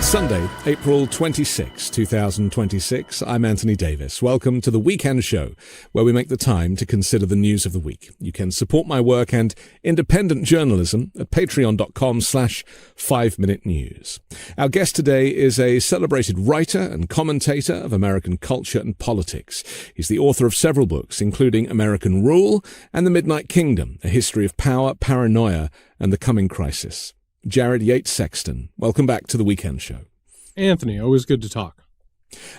It's Sunday, April 26, 2026. I'm Anthony Davis. Welcome to the Weekend Show, where we make the time to consider the news of the week. You can support my work and independent journalism at patreon.com/5minutenews. Our guest today is a celebrated writer and commentator of American culture and politics. He's the author of several books, including American Rule and The Midnight Kingdom, A History of Power, Paranoia, and the Coming Crisis. Jared Yates Sexton, welcome back to the Weekend Show. Anthony, always good to talk.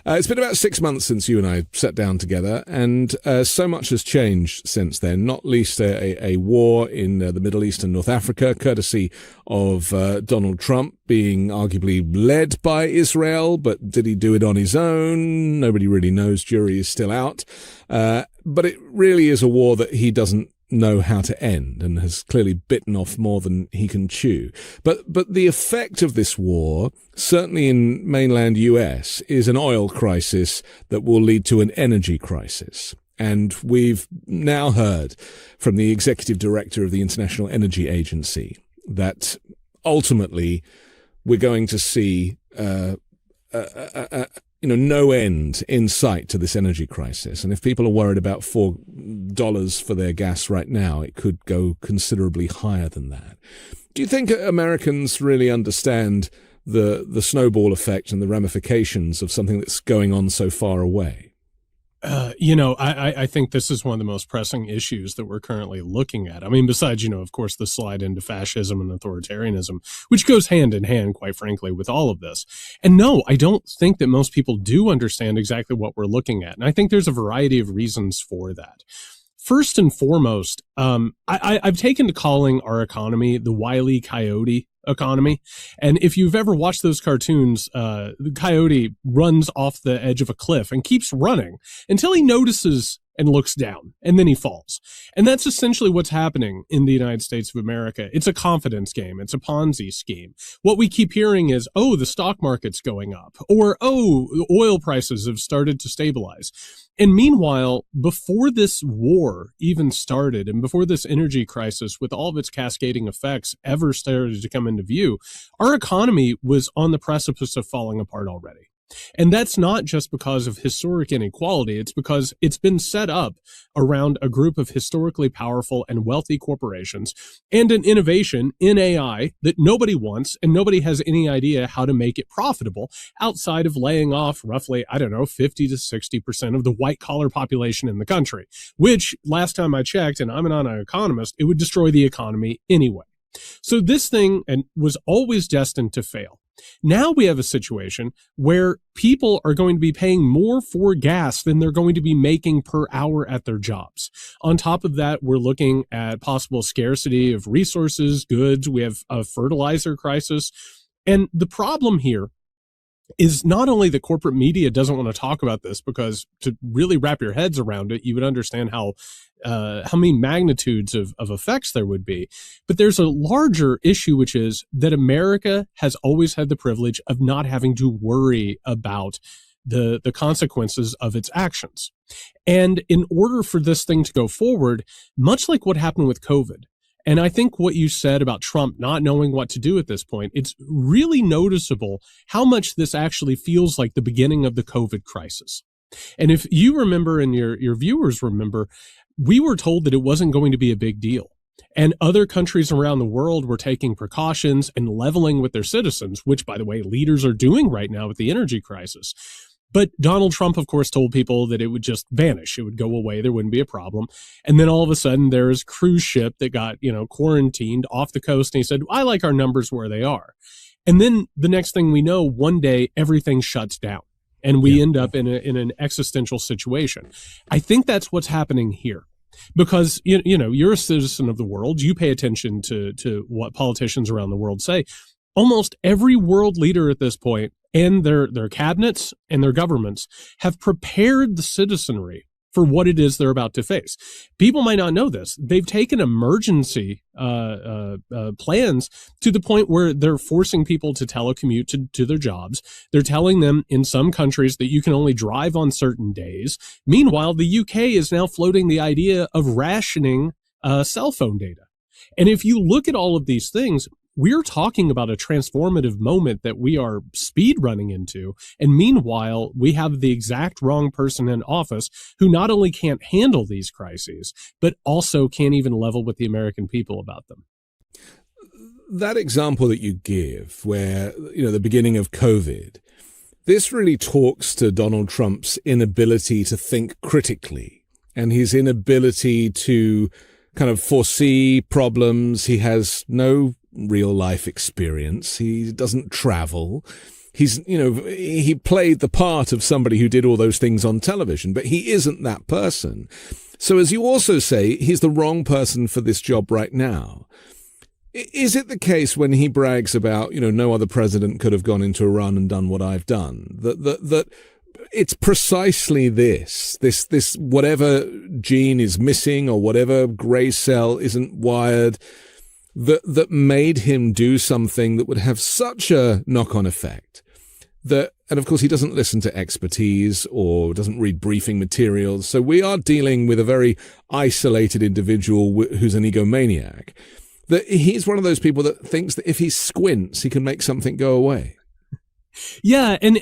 It's been about 6 months since you and I sat down together, and so much has changed since then, not least a war in the Middle East and North Africa, courtesy of Donald Trump being arguably led by Israel, but did he do it on his own? Nobody really knows. Jury is still out. But it really is a war that he doesn't know how to end and has clearly bitten off more than he can chew. But the effect of this war, certainly in mainland US, is an oil crisis that will lead to an energy crisis. And we've now heard from the executive director of the International Energy Agency that ultimately we're going to see no end in sight to this energy crisis. And if people are worried about $4 for their gas right now, it could go considerably higher than that. Do you think Americans really understand the snowball effect and the ramifications of something that's going on so far away? I think this is one of the most pressing issues that we're currently looking at. I mean, besides, of course, the slide into fascism and authoritarianism, which goes hand in hand, quite frankly, with all of this. And no, I don't think that most people do understand exactly what we're looking at. And I think there's a variety of reasons for that. First and foremost, I've taken to calling our economy the Wile E. Coyote economy. And if you've ever watched those cartoons, the coyote runs off the edge of a cliff and keeps running until he notices and looks down, and then he falls. And that's essentially what's happening in the United States of America. It's a confidence game. It's a Ponzi scheme. What we keep hearing is, oh, the stock market's going up, or, oh, oil prices have started to stabilize. And meanwhile, before this war even started, and before this energy crisis with all of its cascading effects ever started to come into view, our economy was on the precipice of falling apart already. And that's not just because of historic inequality. It's because it's been set up around a group of historically powerful and wealthy corporations and an innovation in AI that nobody wants, and nobody has any idea how to make it profitable outside of laying off roughly, 50 to 60% of the white collar population in the country, which last time I checked, and I'm not an economist, it would destroy the economy anyway. So this thing was always destined to fail. Now we have a situation where people are going to be paying more for gas than they're going to be making per hour at their jobs. On top of that, we're looking at possible scarcity of resources, goods. We have a fertilizer crisis. And the problem here is not only the corporate media doesn't want to talk about this, because to really wrap your heads around it, you would understand how many magnitudes of effects there would be. But there's a larger issue, which is that America has always had the privilege of not having to worry about the consequences of its actions. And in order for this thing to go forward, much like what happened with COVID, and I think what you said about Trump not knowing what to do at this point, it's really noticeable how much this actually feels like the beginning of the COVID crisis. And if you remember, and your viewers remember, we were told that it wasn't going to be a big deal. And other countries around the world were taking precautions and leveling with their citizens, which, by the way, leaders are doing right now with the energy crisis. But Donald Trump, of course, told people that it would just vanish. It would go away. There wouldn't be a problem. And then all of a sudden there's a cruise ship that got, quarantined off the coast. And he said, I like our numbers where they are. And then the next thing we know, one day everything shuts down and we end up in an existential situation. I think that's what's happening here. Because, you're a citizen of the world. You pay attention to what politicians around the world say. Almost every world leader at this point and their cabinets and their governments have prepared the citizenry for what it is they're about to face. People might not know this. They've taken emergency plans to the point where they're forcing people to telecommute to their jobs. They're telling them in some countries that you can only drive on certain days. Meanwhile, the UK is now floating the idea of rationing cell phone data. And if you look at all of these things, we're talking about a transformative moment that we are speed running into. And meanwhile, we have the exact wrong person in office who not only can't handle these crises, but also can't even level with the American people about them. That example that you give, where, the beginning of COVID, this really talks to Donald Trump's inability to think critically and his inability to kind of foresee problems. He has no real life experience. He doesn't travel. He played the part of somebody who did all those things on television, but he isn't that person. So as you also say, he's the wrong person for this job right now. Is it the case when he brags about, no other president could have gone into Iran and done what I've done, that it's precisely this whatever gene is missing or whatever gray cell isn't wired that made him do something that would have such a knock-on effect and of course he doesn't listen to expertise or doesn't read briefing materials. So we are dealing with a very isolated individual who's an egomaniac. That he's one of those people that thinks that if he squints, he can make something go away. Yeah. And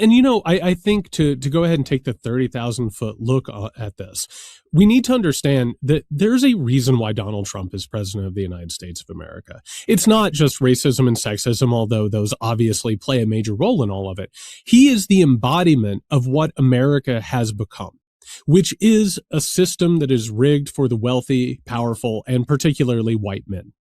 I think to go ahead and take the 30,000 foot look at this, we need to understand that there's a reason why Donald Trump is president of the United States of America. It's not just racism and sexism, although those obviously play a major role in all of it. He is the embodiment of what America has become, which is a system that is rigged for the wealthy, powerful, and particularly white men.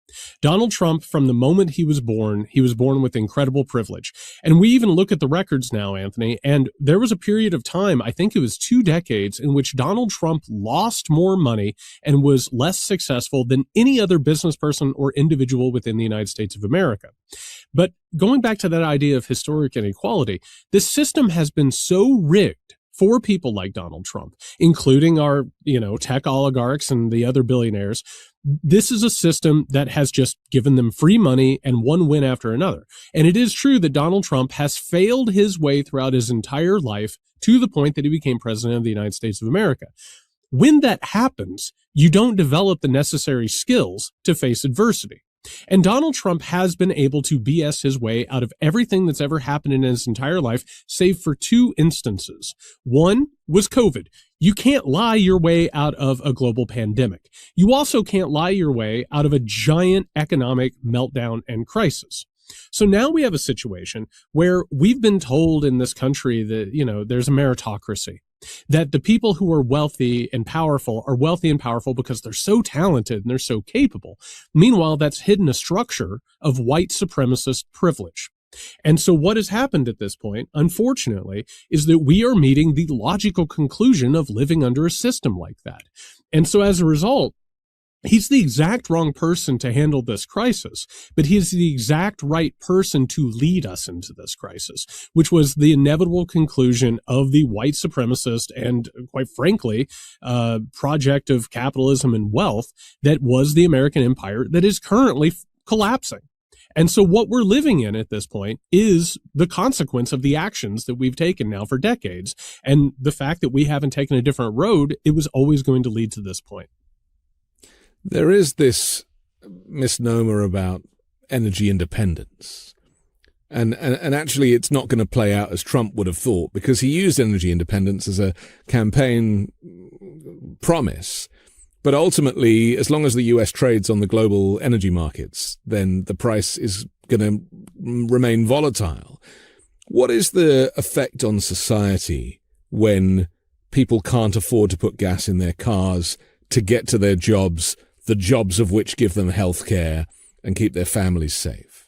Donald Trump, from the moment he was born with incredible privilege. And we even look at the records now, Anthony, and there was a period of time, I think it was 2 decades, in which Donald Trump lost more money and was less successful than any other business person or individual within the United States of America. But going back to that idea of historic inequality, this system has been so rigged for people like Donald Trump, including our, tech oligarchs and the other billionaires. This is a system that has just given them free money and one win after another. And it is true that Donald Trump has failed his way throughout his entire life to the point that he became president of the United States of America. When that happens, you don't develop the necessary skills to face adversity. And Donald Trump has been able to BS his way out of everything that's ever happened in his entire life, save for 2 instances. One was COVID. You can't lie your way out of a global pandemic. You also can't lie your way out of a giant economic meltdown and crisis. So now we have a situation where we've been told in this country that, there's a meritocracy, that the people who are wealthy and powerful are wealthy and powerful because they're so talented and they're so capable. Meanwhile, that's hidden a structure of white supremacist privilege. And so what has happened at this point, unfortunately, is that we are meeting the logical conclusion of living under a system like that. And so as a result, he's the exact wrong person to handle this crisis, but he's the exact right person to lead us into this crisis, which was the inevitable conclusion of the white supremacist and, quite frankly, project of capitalism and wealth that was the American empire that is currently collapsing. And so what we're living in at this point is the consequence of the actions that we've taken now for decades. And the fact that we haven't taken a different road, it was always going to lead to this point. There is this misnomer about energy independence. And actually, it's not going to play out as Trump would have thought, because he used energy independence as a campaign promise. But ultimately, as long as the US trades on the global energy markets, then the price is going to remain volatile. What is the effect on society when people can't afford to put gas in their cars to get to their jobs, the jobs of which give them health care and keep their families safe?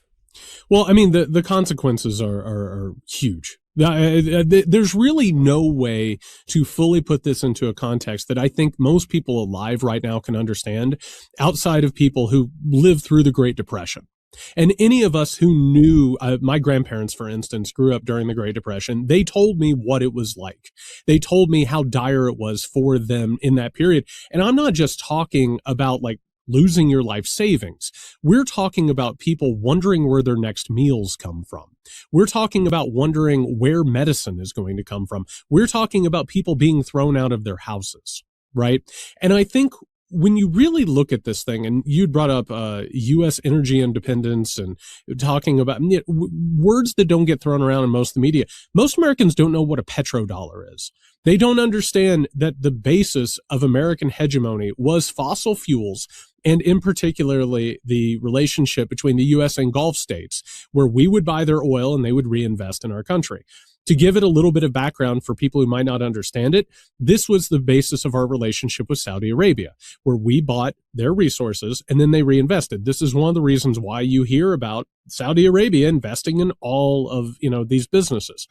Well, I mean, the consequences are huge. There's really no way to fully put this into a context that I think most people alive right now can understand outside of people who lived through the Great Depression. And any of us who knew, my grandparents, for instance, grew up during the Great Depression, they told me what it was like. They told me how dire it was for them in that period. And I'm not just talking about like losing your life savings. We're talking about people wondering where their next meals come from. We're talking about wondering where medicine is going to come from. We're talking about people being thrown out of their houses, right? And I think when you really look at this thing, and you'd brought up U.S. energy independence and talking about words that don't get thrown around in most of the media, most Americans don't know what a petrodollar is. They don't understand that the basis of American hegemony was fossil fuels, and in particularly the relationship between the U.S. and Gulf states, where we would buy their oil and they would reinvest in our country. To give it a little bit of background for people who might not understand it, this was the basis of our relationship with Saudi Arabia, where we bought their resources and then they reinvested. This is one of the reasons why you hear about Saudi Arabia investing in all of, these businesses.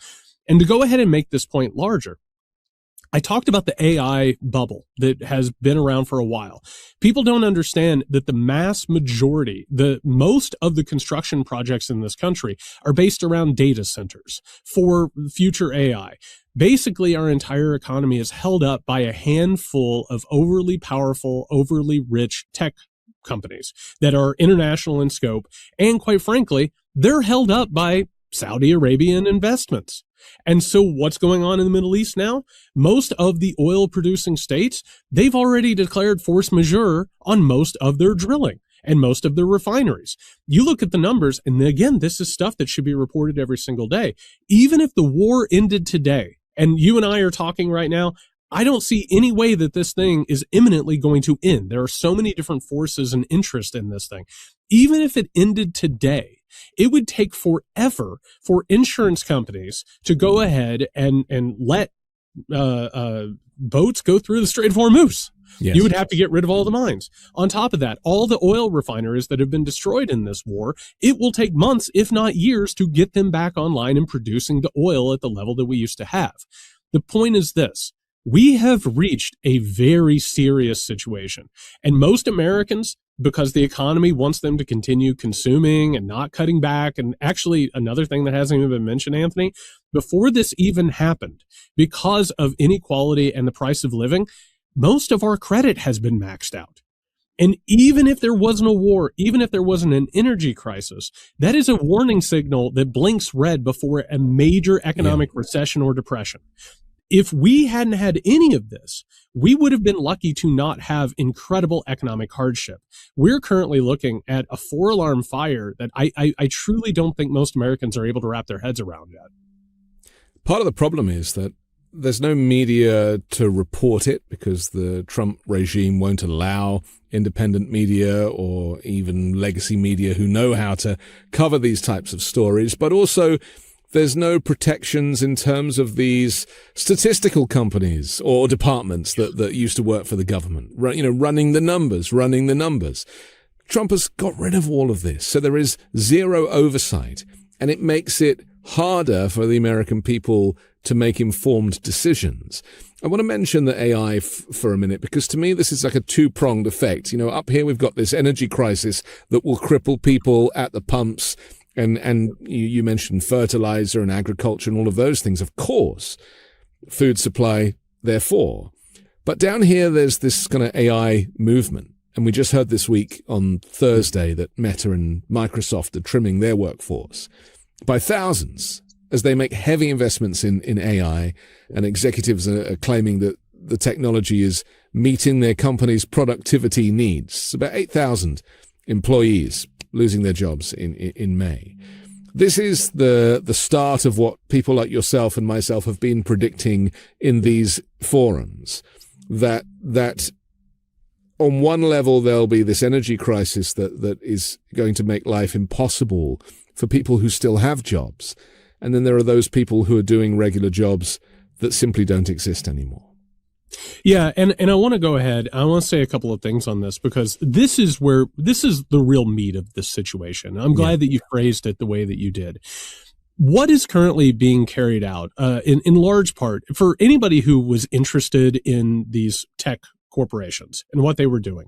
And to go ahead and make this point larger, I talked about the AI bubble that has been around for a while. People don't understand that the mass majority, most of the construction projects in this country are based around data centers for future AI. Basically, our entire economy is held up by a handful of overly powerful, overly rich tech companies that are international in scope. And quite frankly, they're held up by Saudi Arabian investments. And so what's going on in the Middle East now? Most of the oil producing states, they've already declared force majeure on most of their drilling and most of their refineries. You look at the numbers, and again, this is stuff that should be reported every single day. Even if the war ended today, and you and I are talking right now, I don't see any way that this thing is imminently going to end. There are so many different forces and interest in this thing. Even if it ended today, it would take forever for insurance companies to go ahead and let boats go through the Strait of Hormuz. Yes. You would have to get rid of all the mines. On top of that, all the oil refineries that have been destroyed in this war, it will take months, if not years, to get them back online and producing the oil at the level that we used to have. The point is this. We have reached a very serious situation. And most Americans, because the economy wants them to continue consuming and not cutting back, and actually another thing that hasn't even been mentioned, Anthony, before this even happened, because of inequality and the price of living, most of our credit has been maxed out. And even if there wasn't a war, even if there wasn't an energy crisis, that is a warning signal that blinks red before a major economic recession or depression. If we hadn't had any of this, we would have been lucky to not have incredible economic hardship. We're currently looking at a 4-alarm fire that I truly don't think most Americans are able to wrap their heads around yet. Part of the problem is that there's no media to report it because the Trump regime won't allow independent media or even legacy media who know how to cover these types of stories, but also there's no protections in terms of these statistical companies or departments that used to work for the government, running the numbers. Trump has got rid of all of this. So there is zero oversight, and it makes it harder for the American people to make informed decisions. I want to mention the AI for a minute, because to me, this is like a two-pronged effect. Up here, we've got this energy crisis that will cripple people at the pumps. And you mentioned fertilizer and agriculture and all of those things, of course, food supply, therefore. But down here, there's this kind of AI movement. And we just heard this week on Thursday that Meta and Microsoft are trimming their workforce by thousands as they make heavy investments in AI. And executives are claiming that the technology is meeting their company's productivity needs. It's about 8,000 employees losing their jobs in May. This is the start of what people like yourself and myself have been predicting in these forums, that on one level there'll be this energy crisis that is going to make life impossible for people who still have jobs. And then there are those people who are doing regular jobs that simply don't exist anymore. Yeah, and I want to go ahead. I want to say a couple of things on this, because this is the real meat of this situation. I'm glad that you phrased it the way that you did. What is currently being carried out, in large part, for anybody who was interested in these tech corporations and what they were doing,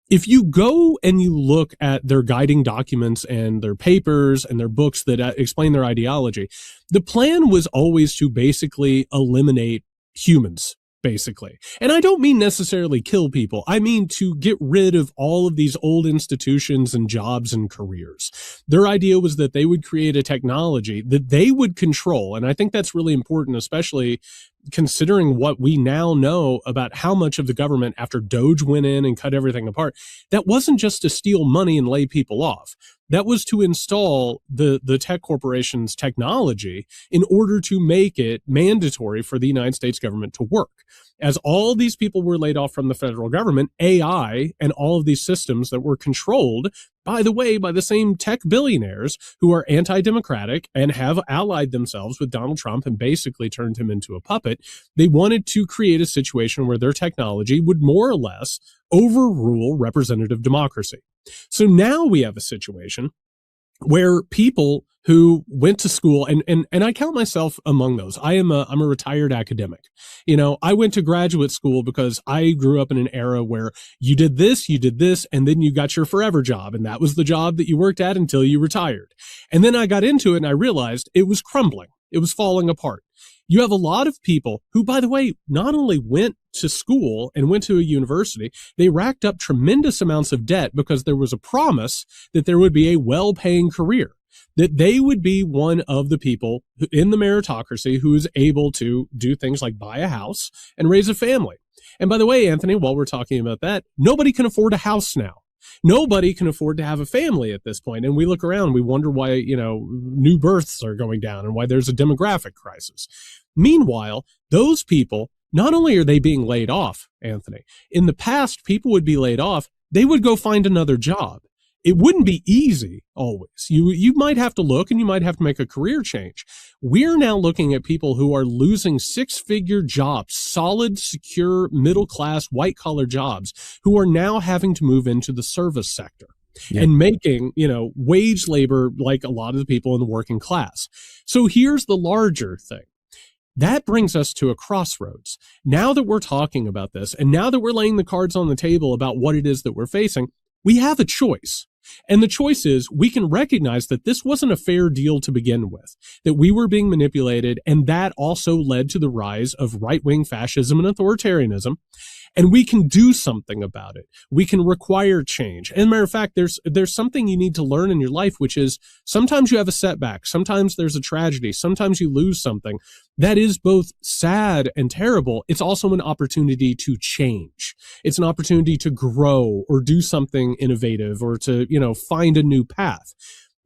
if you go and you look at their guiding documents and their papers and their books that explain their ideology, the plan was always to basically eliminate humans. Basically. And I don't mean necessarily kill people. I mean to get rid of all of these old institutions and jobs and careers. Their idea was that they would create a technology that they would control. And I think that's really important, especially considering what we now know about how much of the government, after Doge went in and cut everything apart, that wasn't just to steal money and lay people off. That was to install the tech corporation's technology in order to make it mandatory for the United States government to work. As all these people were laid off from the federal government, AI and all of these systems that were controlled, by the way, by the same tech billionaires who are anti-democratic and have allied themselves with Donald Trump and basically turned him into a puppet, they wanted to create a situation where their technology would more or less overrule representative democracy. So now we have a situation where people who went to school, and I count myself among those. I'm a retired academic. I went to graduate school because I grew up in an era where you did this, and then you got your forever job, and that was the job that you worked at until you retired. And then I got into it and I realized it was crumbling. It was falling apart. You have a lot of people who, by the way, not only went to school and went to a university, they racked up tremendous amounts of debt because there was a promise that there would be a well-paying career, that they would be one of the people in the meritocracy who is able to do things like buy a house and raise a family. And by the way, Anthony, while we're talking about that, nobody can afford a house now. Nobody can afford to have a family at this point. And we look around, we wonder why, new births are going down and why there's a demographic crisis. Meanwhile, those people, not only are they being laid off, Anthony, in the past, people would be laid off, they would go find another job. It wouldn't be easy always. You might have to look and you might have to make a career change. We're now looking at people who are losing six-figure jobs, solid, secure, middle-class, white-collar jobs, who are now having to move into the service sector. Yeah. And making, wage labor like a lot of the people in the working class. So here's the larger thing. That brings us to a crossroads. Now that we're talking about this, and now that we're laying the cards on the table about what it is that we're facing, we have a choice. And the choice is we can recognize that this wasn't a fair deal to begin with, that we were being manipulated, and that also led to the rise of right-wing fascism and authoritarianism. And we can do something about it. We can require change. And as a matter of fact, there's something you need to learn in your life, which is sometimes you have a setback. Sometimes there's a tragedy. Sometimes you lose something. That is both sad and terrible. It's also an opportunity to change. It's an opportunity to grow or do something innovative or to, find a new path.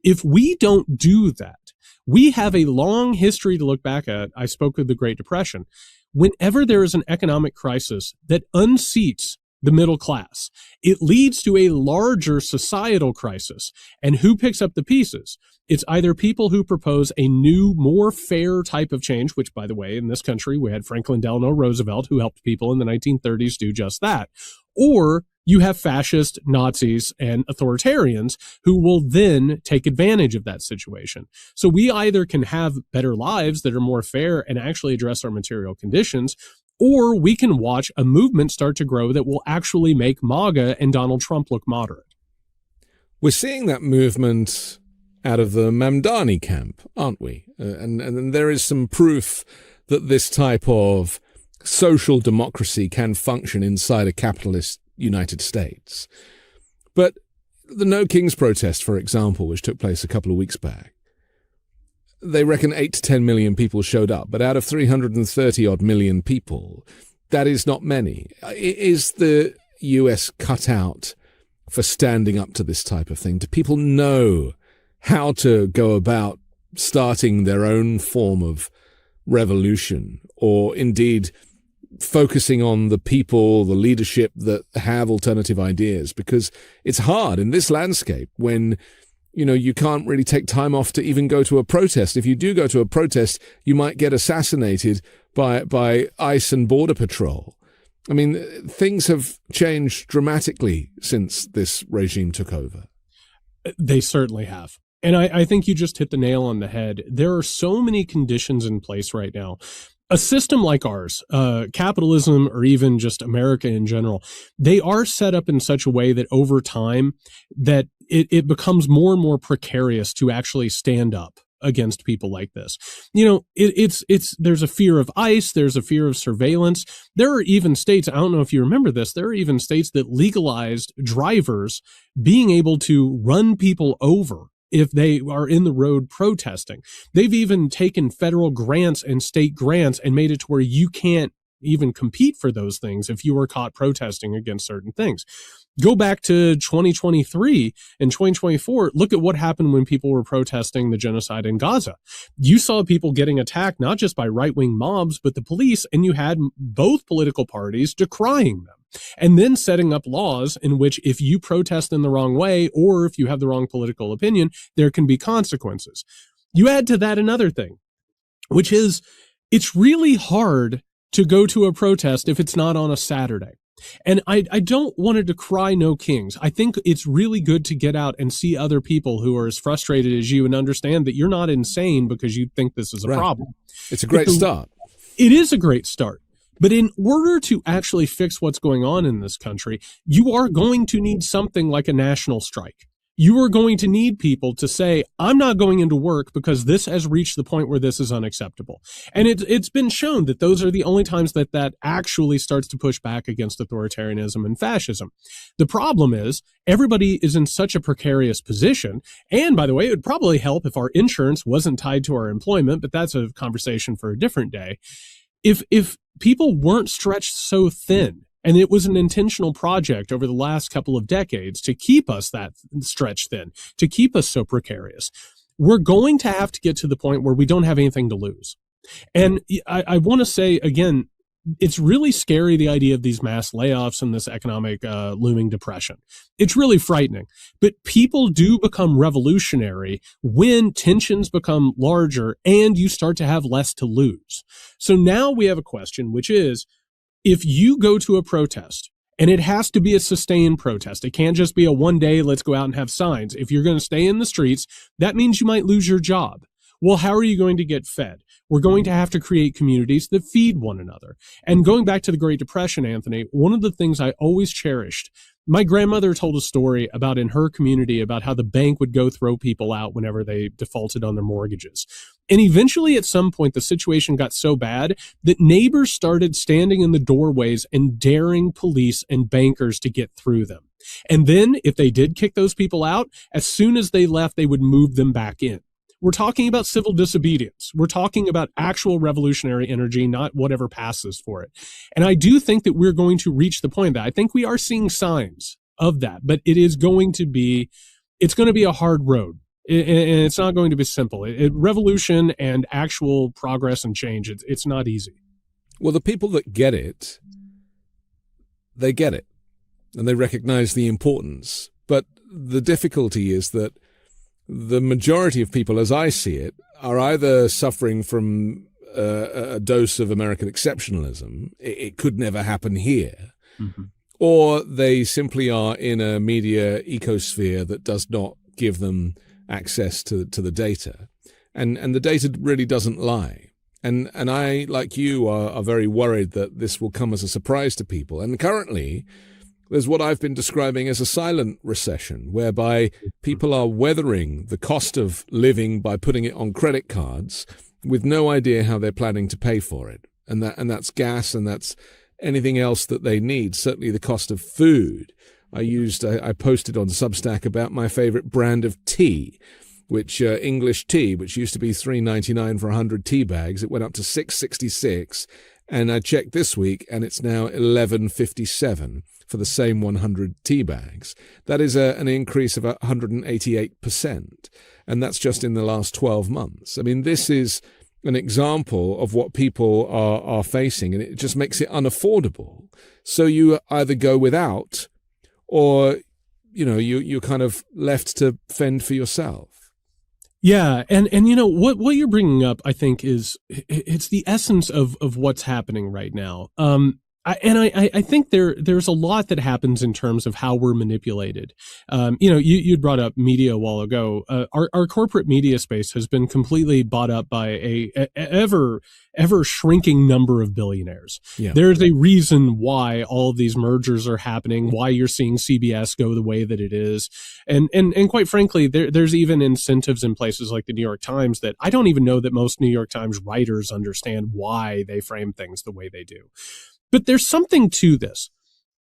If we don't do that, we have a long history to look back at. I spoke of the Great Depression. Whenever there is an economic crisis that unseats the middle class, it leads to a larger societal crisis. And who picks up the pieces? It's either people who propose a new, more fair type of change, which, by the way, in this country, we had Franklin Delano Roosevelt, who helped people in the 1930s do just that. Or you have fascist Nazis and authoritarians who will then take advantage of that situation. So we either can have better lives that are more fair and actually address our material conditions, or we can watch a movement start to grow that will actually make MAGA and Donald Trump look moderate. We're seeing that movement out of the Mamdani camp, aren't we? And there is some proof that this type of social democracy can function inside a capitalist United States. But the No Kings protest, for example, which took place a couple of weeks back, they reckon 8 to 10 million people showed up, but out of 330 odd million people, that is not many. Is the US cut out for standing up to this type of thing? Do people know how to go about starting their own form of revolution, or indeed focusing on the people, the leadership that have alternative ideas? Because it's hard in this landscape when, you can't really take time off to even go to a protest. If you do go to a protest, you might get assassinated by ICE and Border Patrol. I mean, things have changed dramatically since this regime took over. They certainly have. And I think you just hit the nail on the head. There are so many conditions in place right now. A system like ours, capitalism, or even just America in general, they are set up in such a way that over time that it becomes more and more precarious to actually stand up against people like this. There's a fear of ICE, there's a fear of surveillance. There are even states, I don't know if you remember this, there are even states that legalized drivers being able to run people over if they are in the road protesting. They've even taken federal grants and state grants and made it to where you can't even compete for those things if you were caught protesting against certain things. Go back to 2023 and 2024. Look at what happened when people were protesting the genocide in Gaza. You saw people getting attacked, not just by right-wing mobs, but the police, and you had both political parties decrying them and then setting up laws in which if you protest in the wrong way or if you have the wrong political opinion, there can be consequences. You add to that another thing, which is it's really hard to go to a protest if it's not on a Saturday. And I don't want to decry no kings. I think it's really good to get out and see other people who are as frustrated as you and understand that you're not insane because you think this is a problem. It's a great start. It is a great start. But in order to actually fix what's going on in this country, you are going to need something like a national strike. You are going to need people to say, I'm not going into work because this has reached the point where this is unacceptable. And it's been shown that those are the only times that actually starts to push back against authoritarianism and fascism. The problem is everybody is in such a precarious position. And by the way, it would probably help if our insurance wasn't tied to our employment, but that's a conversation for a different day. If people weren't stretched so thin, and it was an intentional project over the last couple of decades to keep us that stretched thin, to keep us so precarious, we're going to have to get to the point where we don't have anything to lose. And I want to say, again, it's really scary, the idea of these mass layoffs and this economic looming depression. It's really frightening. But people do become revolutionary when tensions become larger and you start to have less to lose. So now we have a question, which is, if you go to a protest, and it has to be a sustained protest, it can't just be a one day, let's go out and have signs. If you're going to stay in the streets, that means you might lose your job. Well, how are you going to get fed? We're going to have to create communities that feed one another. And going back to the Great Depression, Anthony, one of the things I always cherished, my grandmother told a story about in her community about how the bank would go throw people out whenever they defaulted on their mortgages. And eventually at some point, the situation got so bad that neighbors started standing in the doorways and daring police and bankers to get through them. And then if they did kick those people out, as soon as they left, they would move them back in. We're talking about civil disobedience. We're talking about actual revolutionary energy, not whatever passes for it. And I do think that we're going to reach the point that I think we are seeing signs of that, but it's going to be a hard road. And it's not going to be simple. Revolution and actual progress and change, it's not easy. Well, the people that get it, they get it, and they recognize the importance. But the difficulty is that the majority of people, as I see it, are either suffering from a dose of American exceptionalism. It could never happen here. Mm-hmm. Or they simply are in a media ecosphere that does not give them access to the data. And the data really doesn't lie. And I, like you, are very worried that this will come as a surprise to people. And currently, there's what I've been describing as a silent recession, whereby people are weathering the cost of living by putting it on credit cards with no idea how they're planning to pay for it. And that's gas, and that's anything else that they need, certainly the cost of food. I posted on Substack about my favorite brand of tea, which English tea, which used to be $3.99 for 100 tea bags. It went up to $6.66. And I checked this week, and it's now $11.57 for the same 100 tea bags. That is an increase of 188%, and that's just in the last 12 months. I mean, this is an example of what people are facing, and it just makes it unaffordable. So you either go without, or you're kind of left to fend for yourself. Yeah, and what you're bringing up, I think, it's the essence of what's happening right now. I think there's a lot that happens in terms of how we're manipulated. You'd brought up media a while ago. Our corporate media space has been completely bought up by a ever shrinking number of billionaires. Yeah. There's a reason why all of these mergers are happening, why you're seeing CBS go the way that it is. And quite frankly, there's even incentives in places like the New York Times that I don't even know that most New York Times writers understand why they frame things the way they do. But there's something to this.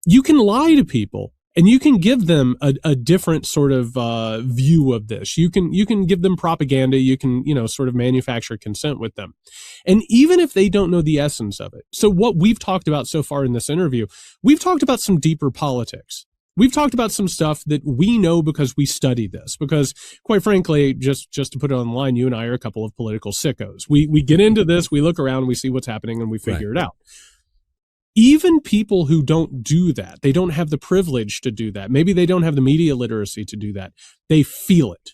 You can lie to people And you can give them a different sort of view of this. You can give them propaganda. You can, sort of manufacture consent with them. And even if they don't know the essence of it. So what we've talked about so far in this interview, we've talked about some deeper politics. We've talked about some stuff that we know because we study this. Because quite frankly, just to put it on the line, you and I are a couple of political sickos. We get into this, we look around, we see what's happening, and we figure it out. Even people who don't do that, they don't have the privilege to do that. Maybe they don't have the media literacy to do that. They feel it.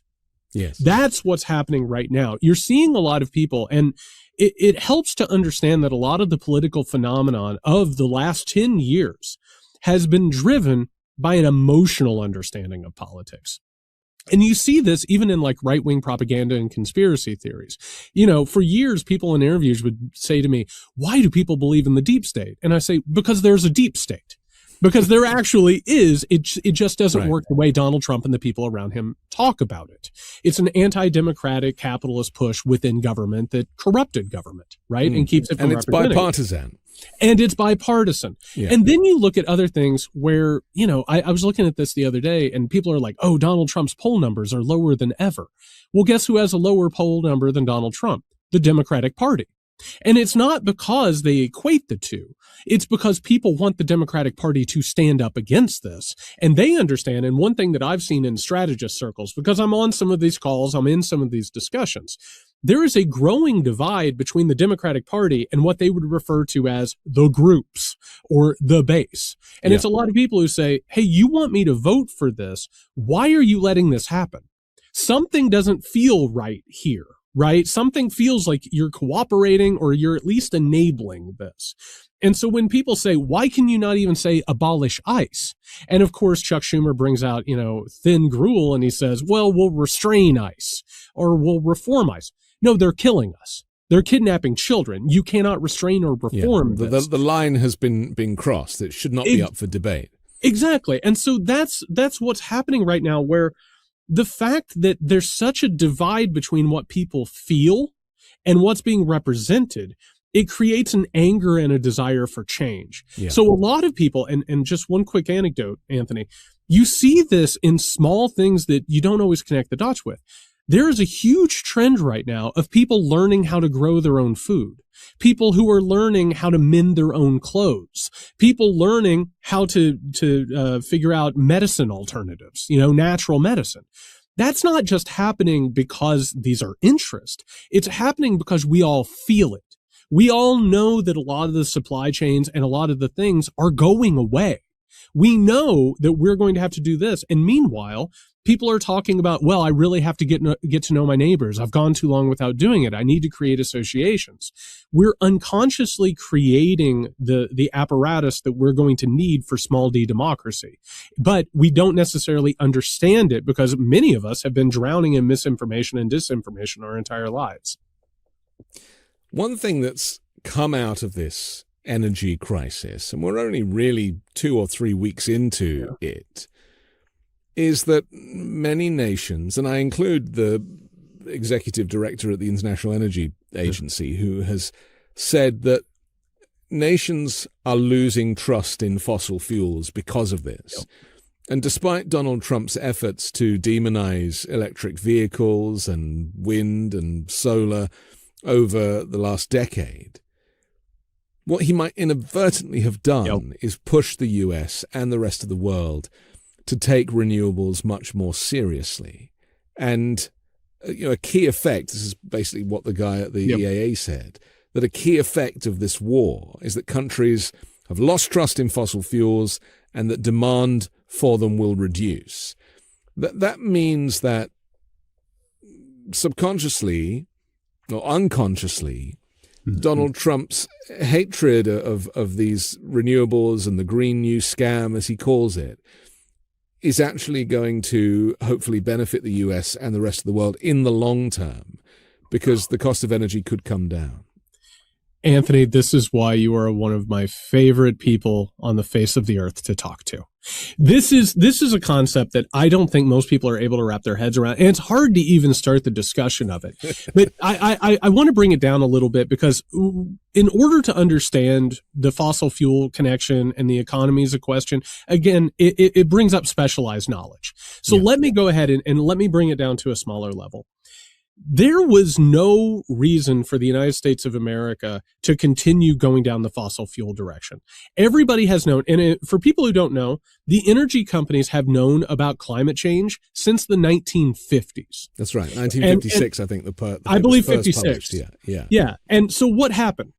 Yes. That's what's happening right now. You're seeing a lot of people, and it helps to understand that a lot of the political phenomenon of the last 10 years has been driven by an emotional understanding of politics. And you see this even in like right-wing propaganda and conspiracy theories. For years, people in interviews would say to me, why do people believe in the deep state? And I say, because there's a deep state. Because there actually is. It just doesn't work the way Donald Trump and the people around him talk about it. It's an anti-democratic capitalist push within government that corrupted government, right? And keeps it from representing. And it's bipartisan. And it's bipartisan. Yeah. And then you look at other things where, I was looking at this the other day and people are like, oh, Donald Trump's poll numbers are lower than ever. Well, guess who has a lower poll number than Donald Trump? The Democratic Party. And it's not because they equate the two. It's because people want the Democratic Party to stand up against this. And they understand. And one thing that I've seen in strategist circles, because I'm on some of these calls, I'm in some of these discussions, there is a growing divide between the Democratic Party and what they would refer to as the groups or the base. And it's a lot of people who say, hey, you want me to vote for this? Why are you letting this happen? Something doesn't feel right here. Right? Something feels like you're cooperating or you're at least enabling this. And so when people say, why can you not even say abolish ICE? And of course, Chuck Schumer brings out, thin gruel and he says, well, we'll restrain ICE or we'll reform ICE. No, they're killing us. They're kidnapping children. You cannot restrain or reform this. The line has been crossed. It should not be up for debate. Exactly. And so that's what's happening right now, where the fact that there's such a divide between what people feel and what's being represented, it creates an anger and a desire for change. Yeah. So a lot of people, and just one quick anecdote, Anthony, you see this in small things that you don't always connect the dots with. There is a huge trend right now of people learning how to grow their own food, people who are learning how to mend their own clothes, people learning how to figure out medicine alternatives, natural medicine. That's not just happening because these are interests. It's happening because we all feel it. We all know that a lot of the supply chains and a lot of the things are going away. We know that we're going to have to do this. And meanwhile, people are talking about, well, I really have to get to know my neighbors. I've gone too long without doing it. I need to create associations. We're unconsciously creating the apparatus that we're going to need for small d democracy. But we don't necessarily understand it because many of us have been drowning in misinformation and disinformation our entire lives. One thing that's come out of this energy crisis, and we're only really 2 or 3 weeks into it, is that many nations, and I include the executive director at the International Energy Agency, who has said that nations are losing trust in fossil fuels because of this. Yep. And despite Donald Trump's efforts to demonize electric vehicles and wind and solar over the last decade, what he might inadvertently have done is push the US and the rest of the world to take renewables much more seriously. And a key effect, this is basically what the guy at the EAA said, that a key effect of this war is that countries have lost trust in fossil fuels and that demand for them will reduce. That means that subconsciously or unconsciously, Donald Trump's hatred of these renewables and the Green New Scam, as he calls it, is actually going to hopefully benefit the US and the rest of the world in the long term, because the cost of energy could come down. Anthony, this is why you are one of my favorite people on the face of the earth to talk to. This is a concept that I don't think most people are able to wrap their heads around, and it's hard to even start the discussion of it. But I want to bring it down a little bit, because in order to understand the fossil fuel connection and the economy as a question, again, it brings up specialized knowledge. So let me go ahead and let me bring it down to a smaller level. There was no reason for the United States of America to continue going down the fossil fuel direction. Everybody has known, and for people who don't know, the energy companies have known about climate change since the 1950s. That's right, 1956, I think. I believe 56. Yeah. And so what happened?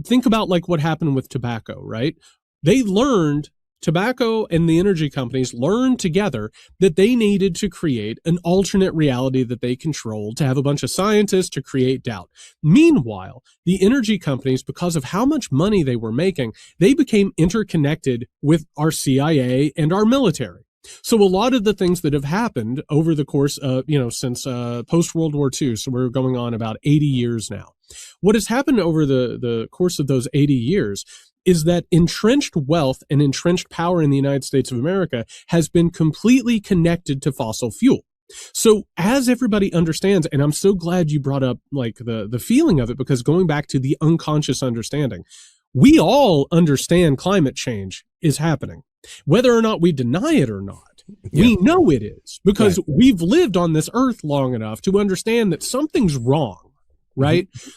Think about like what happened with tobacco, right? They learned. Tobacco and the energy companies learned together that they needed to create an alternate reality that they controlled, to have a bunch of scientists to create doubt. Meanwhile, the energy companies, because of how much money they were making, they became interconnected with our CIA and our military. So a lot of the things that have happened over the course of, since post-World War II, so we're going on about 80 years now. What has happened over the course of those 80 years is that entrenched wealth and entrenched power in the United States of America has been completely connected to fossil fuel. So as everybody understands, and I'm so glad you brought up like the feeling of it, because going back to the unconscious understanding, we all understand climate change is happening. Whether or not we deny it or not, we know it is, because we've lived on this earth long enough to understand that something's wrong, right? Mm-hmm.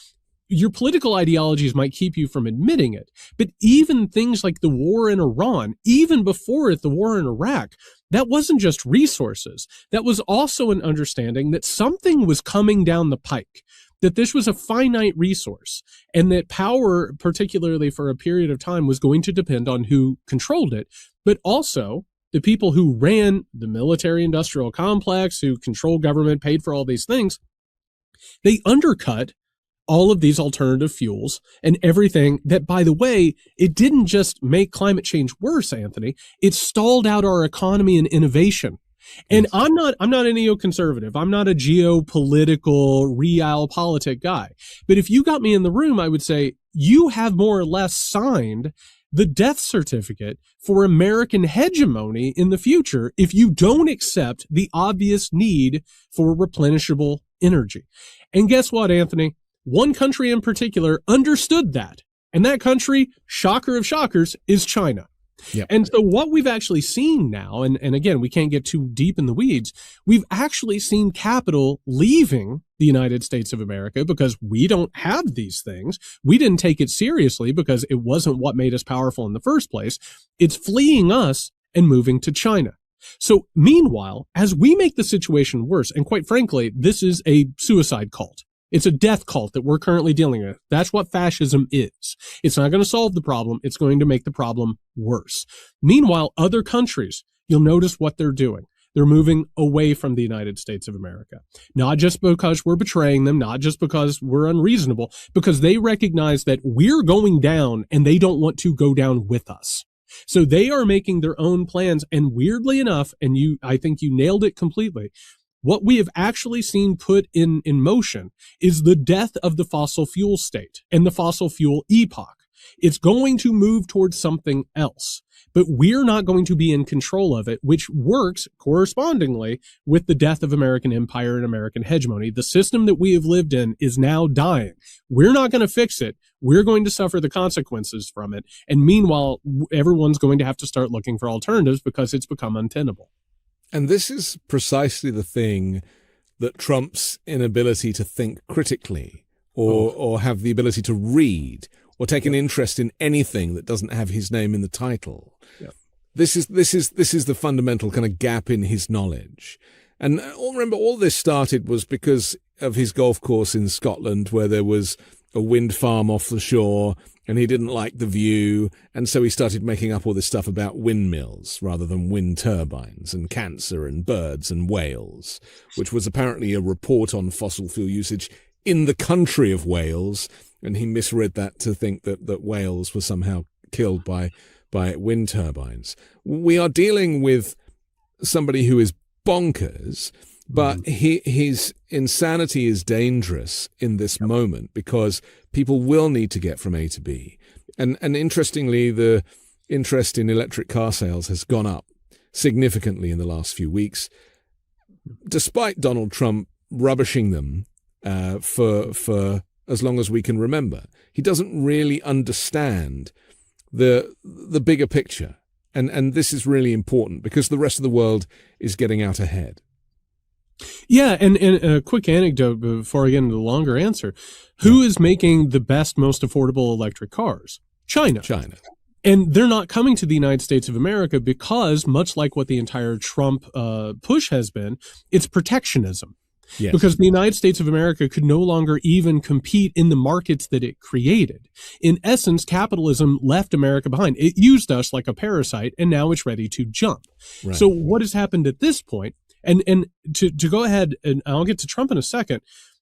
Your political ideologies might keep you from admitting it, but even things like the war in Iran, even before it, the war in Iraq, that wasn't just resources. That was also an understanding that something was coming down the pike, that this was a finite resource, and that power, particularly for a period of time, was going to depend on who controlled it, but also the people who ran the military-industrial complex, who controlled government, paid for all these things. They undercut all of these alternative fuels and everything that, by the way, it didn't just make climate change worse, Anthony. It stalled out our economy and innovation. And I'm not a neoconservative. I'm not a geopolitical, realpolitik guy. But if you got me in the room, I would say you have more or less signed the death certificate for American hegemony in the future if you don't accept the obvious need for replenishable energy. And guess what, Anthony? One country in particular understood that. And that country, shocker of shockers, is China. Yep. And so what we've actually seen now, and again, we can't get too deep in the weeds, we've actually seen capital leaving the United States of America because we don't have these things. We didn't take it seriously because it wasn't what made us powerful in the first place. It's fleeing us and moving to China. So meanwhile, as we make the situation worse, and quite frankly, this is a suicide cult. It's a death cult that we're currently dealing with. That's what fascism is. It's not going to solve the problem. It's going to make the problem worse. Meanwhile, other countries, you'll notice what they're doing. They're moving away from the United States of America. Not just because we're betraying them, not just because we're unreasonable, because they recognize that we're going down and they don't want to go down with us. So they are making their own plans. And weirdly enough, and I think you nailed it completely, what we have actually seen put in motion is the death of the fossil fuel state and the fossil fuel epoch. It's going to move towards something else, but we're not going to be in control of it, which works correspondingly with the death of American empire and American hegemony. The system that we have lived in is now dying. We're not going to fix it. We're going to suffer the consequences from it. And meanwhile, everyone's going to have to start looking for alternatives because it's become untenable. And this is precisely the thing that Trump's inability to think critically or have the ability to read or take an interest in anything that doesn't have his name in the title. Yeah. This is the fundamental kind of gap in his knowledge. And remember, all this started was because of his golf course in Scotland, where there was a wind farm off the shore and he didn't like the view. And so he started making up all this stuff about windmills rather than wind turbines and cancer and birds and whales, which was apparently a report on fossil fuel usage in the country of Wales. And he misread that to think that whales were somehow killed by wind turbines. We are dealing with somebody who is bonkers. But his insanity is dangerous in this moment because people will need to get from A to B. And interestingly, the interest in electric car sales has gone up significantly in the last few weeks, despite Donald Trump rubbishing them for as long as we can remember. He doesn't really understand the bigger picture. And this is really important because the rest of the world is getting out ahead. Yeah, and a quick anecdote before I get into the longer answer. Who is making the best, most affordable electric cars? China. And they're not coming to the United States of America because, much like what the entire Trump push has been, it's protectionism. Yes. Because the United States of America could no longer even compete in the markets that it created. In essence, capitalism left America behind. It used us like a parasite, and now it's ready to jump. Right. So what has happened at this point, and to go ahead, and I'll get to Trump in a second,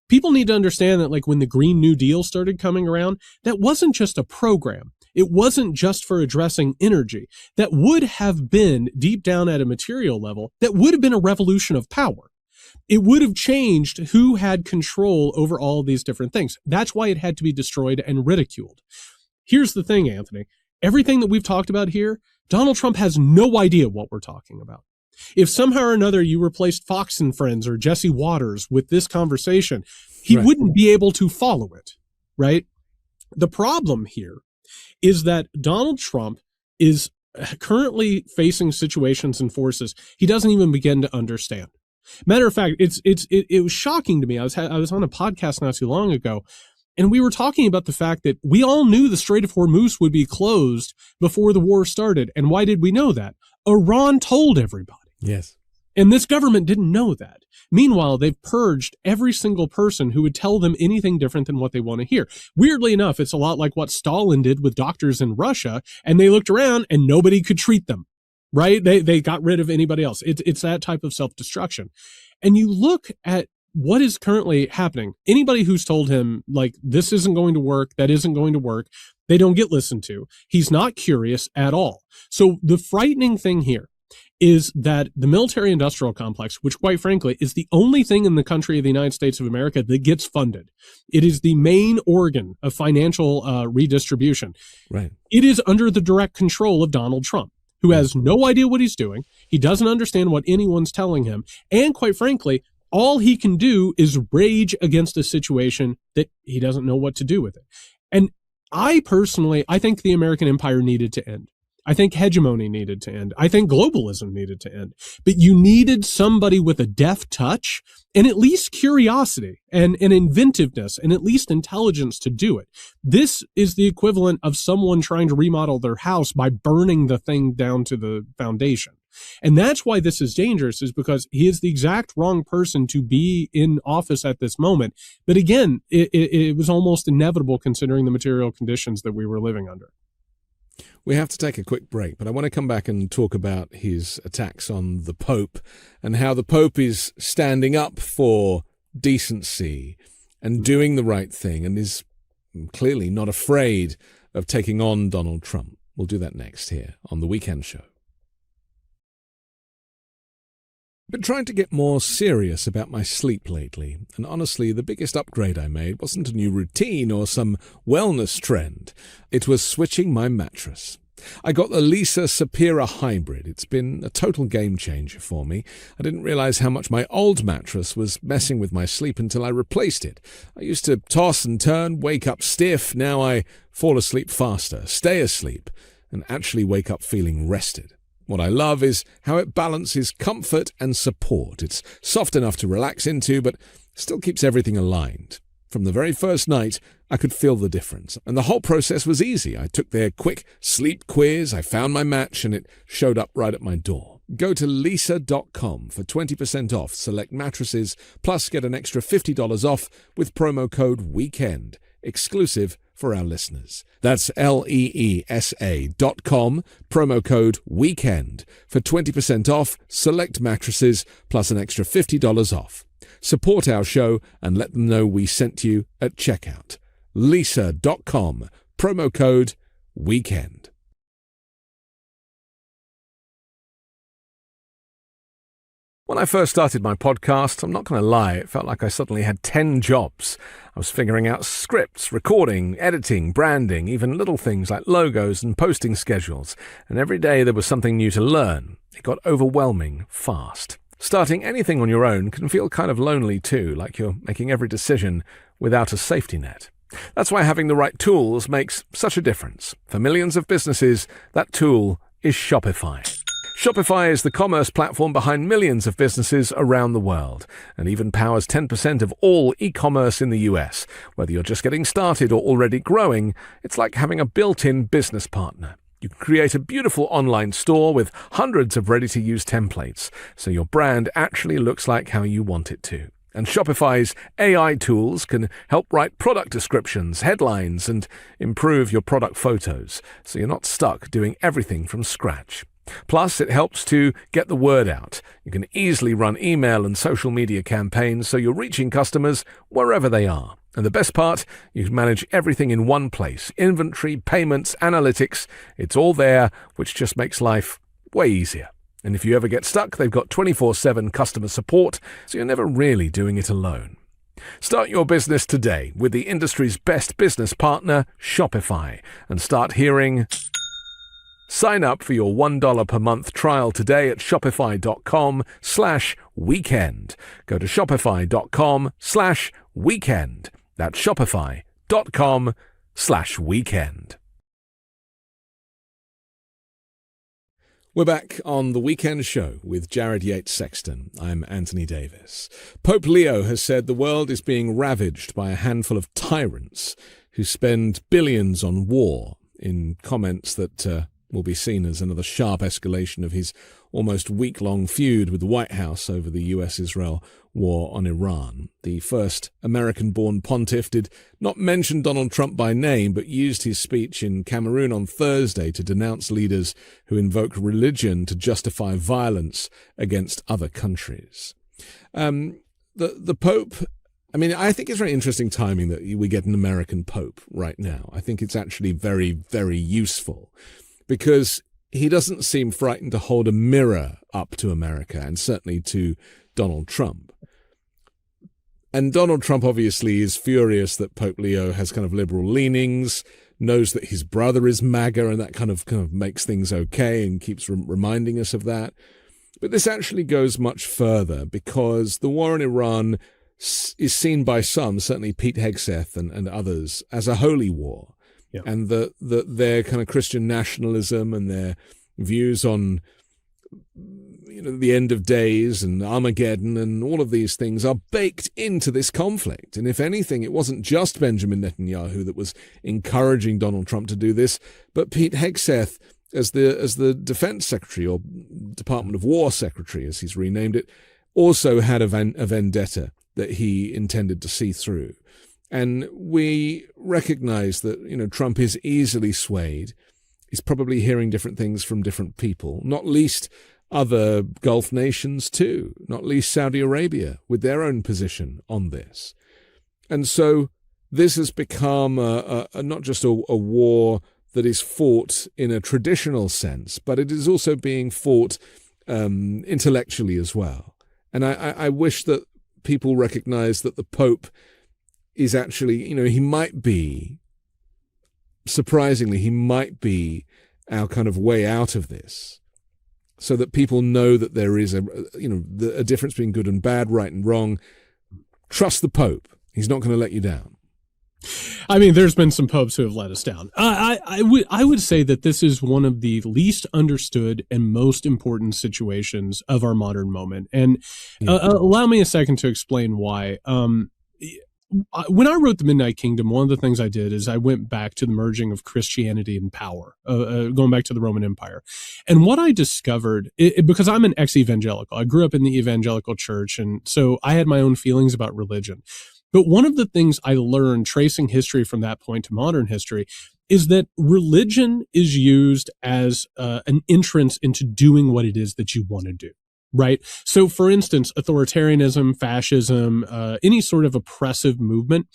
people need to understand that like when the Green New Deal started coming around, that wasn't just a program. It wasn't just for addressing energy. That would have been, deep down at a material level, that would have been a revolution of power. It would have changed who had control over all of these different things. That's why it had to be destroyed and ridiculed. Here's the thing, Anthony. Everything that we've talked about here, Donald Trump has no idea what we're talking about. If somehow or another you replaced Fox and Friends or Jesse Waters with this conversation, he wouldn't be able to follow it, right? The problem here is that Donald Trump is currently facing situations and forces he doesn't even begin to understand. Matter of fact, it was shocking to me. I was on a podcast not too long ago, and we were talking about the fact that we all knew the Strait of Hormuz would be closed before the war started. And why did we know that? Iran told everybody. Yes. And this government didn't know that. Meanwhile, they've purged every single person who would tell them anything different than what they want to hear. Weirdly enough, it's a lot like what Stalin did with doctors in Russia, and they looked around and nobody could treat them. Right? They got rid of anybody else. It's that type of self-destruction. And you look at what is currently happening. Anybody who's told him, like, this isn't going to work, that isn't going to work, they don't get listened to. He's not curious at all. So the frightening thing here is that the military-industrial complex, which quite frankly is the only thing in the country of the United States of America that gets funded. It is the main organ of financial redistribution. Right. It is under the direct control of Donald Trump, who has no idea what he's doing. He doesn't understand what anyone's telling him. And quite frankly, all he can do is rage against a situation that he doesn't know what to do with it. And I think the American empire needed to end. I think hegemony needed to end. I think globalism needed to end. But you needed somebody with a deft touch and at least curiosity and inventiveness and at least intelligence to do it. This is the equivalent of someone trying to remodel their house by burning the thing down to the foundation. And that's why this is dangerous, is because he is the exact wrong person to be in office at this moment. But again, it was almost inevitable considering the material conditions that we were living under. We have to take a quick break, but I want to come back and talk about his attacks on the Pope and how the Pope is standing up for decency and doing the right thing and is clearly not afraid of taking on Donald Trump. We'll do that next here on The Weekend Show. Been trying to get more serious about my sleep lately, and honestly, the biggest upgrade I made wasn't a new routine or some wellness trend. It was switching my mattress. I got the Lisa Sapira Hybrid. It's been a total game changer for me. I didn't realize how much my old mattress was messing with my sleep until I replaced it. I used to toss and turn, wake up stiff. Now I fall asleep faster, stay asleep, and actually wake up feeling rested. What I love is how it balances comfort and support. It's soft enough to relax into, but still keeps everything aligned. From the very first night, I could feel the difference. And the whole process was easy. I took their quick sleep quiz, I found my match, and it showed up right at my door. Go to Lisa.com for 20% off select mattresses, plus get an extra $50 off with promo code WEEKEND, exclusive for our listeners. That's Leesa.com, promo code WEEKEND for 20% off select mattresses plus an extra $50 off. Support our show and let them know we sent you at checkout. Leesa.com, promo code WEEKEND. When I first started my podcast, I'm not going to lie, it felt like I suddenly had 10 jobs. I was figuring out scripts, recording, editing, branding, even little things like logos and posting schedules, and every day there was something new to learn. It got overwhelming fast. Starting anything on your own can feel kind of lonely too, like you're making every decision without a safety net. That's why having the right tools makes such a difference. For millions of businesses, that tool is Shopify. Shopify is the commerce platform behind millions of businesses around the world and even powers 10% of all e-commerce in the US. Whether you're just getting started or already growing, it's like having a built-in business partner. You can create a beautiful online store with hundreds of ready-to-use templates, so your brand actually looks like how you want it to. And Shopify's AI tools can help write product descriptions, headlines, and improve your product photos, so you're not stuck doing everything from scratch. Plus, it helps to get the word out. You can easily run email and social media campaigns so you're reaching customers wherever they are. And the best part, you can manage everything in one place. Inventory, payments, analytics, it's all there, which just makes life way easier. And if you ever get stuck, they've got 24/7 customer support, so you're never really doing it alone. Start your business today with the industry's best business partner, Shopify, and start hearing... Sign up for your $1 per month trial today at shopify.com/weekend. Go to shopify.com/weekend. That's shopify.com/weekend. We're back on The Weekend Show with Jared Yates Sexton. I'm Anthony Davis. Pope Leo has said the world is being ravaged by a handful of tyrants who spend billions on war, in comments that will be seen as another sharp escalation of his almost week-long feud with the White House over the US-Israel war on Iran. The first American-born pontiff did not mention Donald Trump by name, but used his speech in Cameroon on Thursday to denounce leaders who invoke religion to justify violence against other countries. The Pope... I mean, I think it's very interesting timing that we get an American Pope right now. I think it's actually very, very useful, because he doesn't seem frightened to hold a mirror up to America, and certainly to Donald Trump. And Donald Trump obviously is furious that Pope Leo has kind of liberal leanings, knows that his brother is MAGA, and that kind of makes things okay and keeps reminding us of that. But this actually goes much further, because the war in Iran is seen by some, certainly Pete Hegseth and others, as a holy war. Yeah. And their kind of Christian nationalism and their views on, the end of days and Armageddon and all of these things are baked into this conflict. And if anything, it wasn't just Benjamin Netanyahu that was encouraging Donald Trump to do this, but Pete Hegseth, as the Defense Secretary, or Department of War Secretary, as he's renamed it, also had a vendetta that he intended to see through. And we recognize that, Trump is easily swayed. He's probably hearing different things from different people, not least other Gulf nations too, not least Saudi Arabia with their own position on this. And so this has become not just a war that is fought in a traditional sense, but it is also being fought intellectually as well. And I wish that people recognize that the Pope is actually, he might be, surprisingly, he might be our kind of way out of this, so that people know that there is a difference between good and bad, right and wrong. Trust the Pope. He's not going to let you down. I mean, there's been some popes who have let us down. I would say that this is one of the least understood and most important situations of our modern moment. And allow me a second to explain why. When I wrote The Midnight Kingdom, one of the things I did is I went back to the merging of Christianity and power, going back to the Roman Empire. And what I discovered, because I'm an ex-evangelical, I grew up in the evangelical church, and so I had my own feelings about religion. But one of the things I learned tracing history from that point to modern history is that religion is used as an entrance into doing what it is that you want to do. Right. So, for instance, authoritarianism, fascism, any sort of oppressive movement,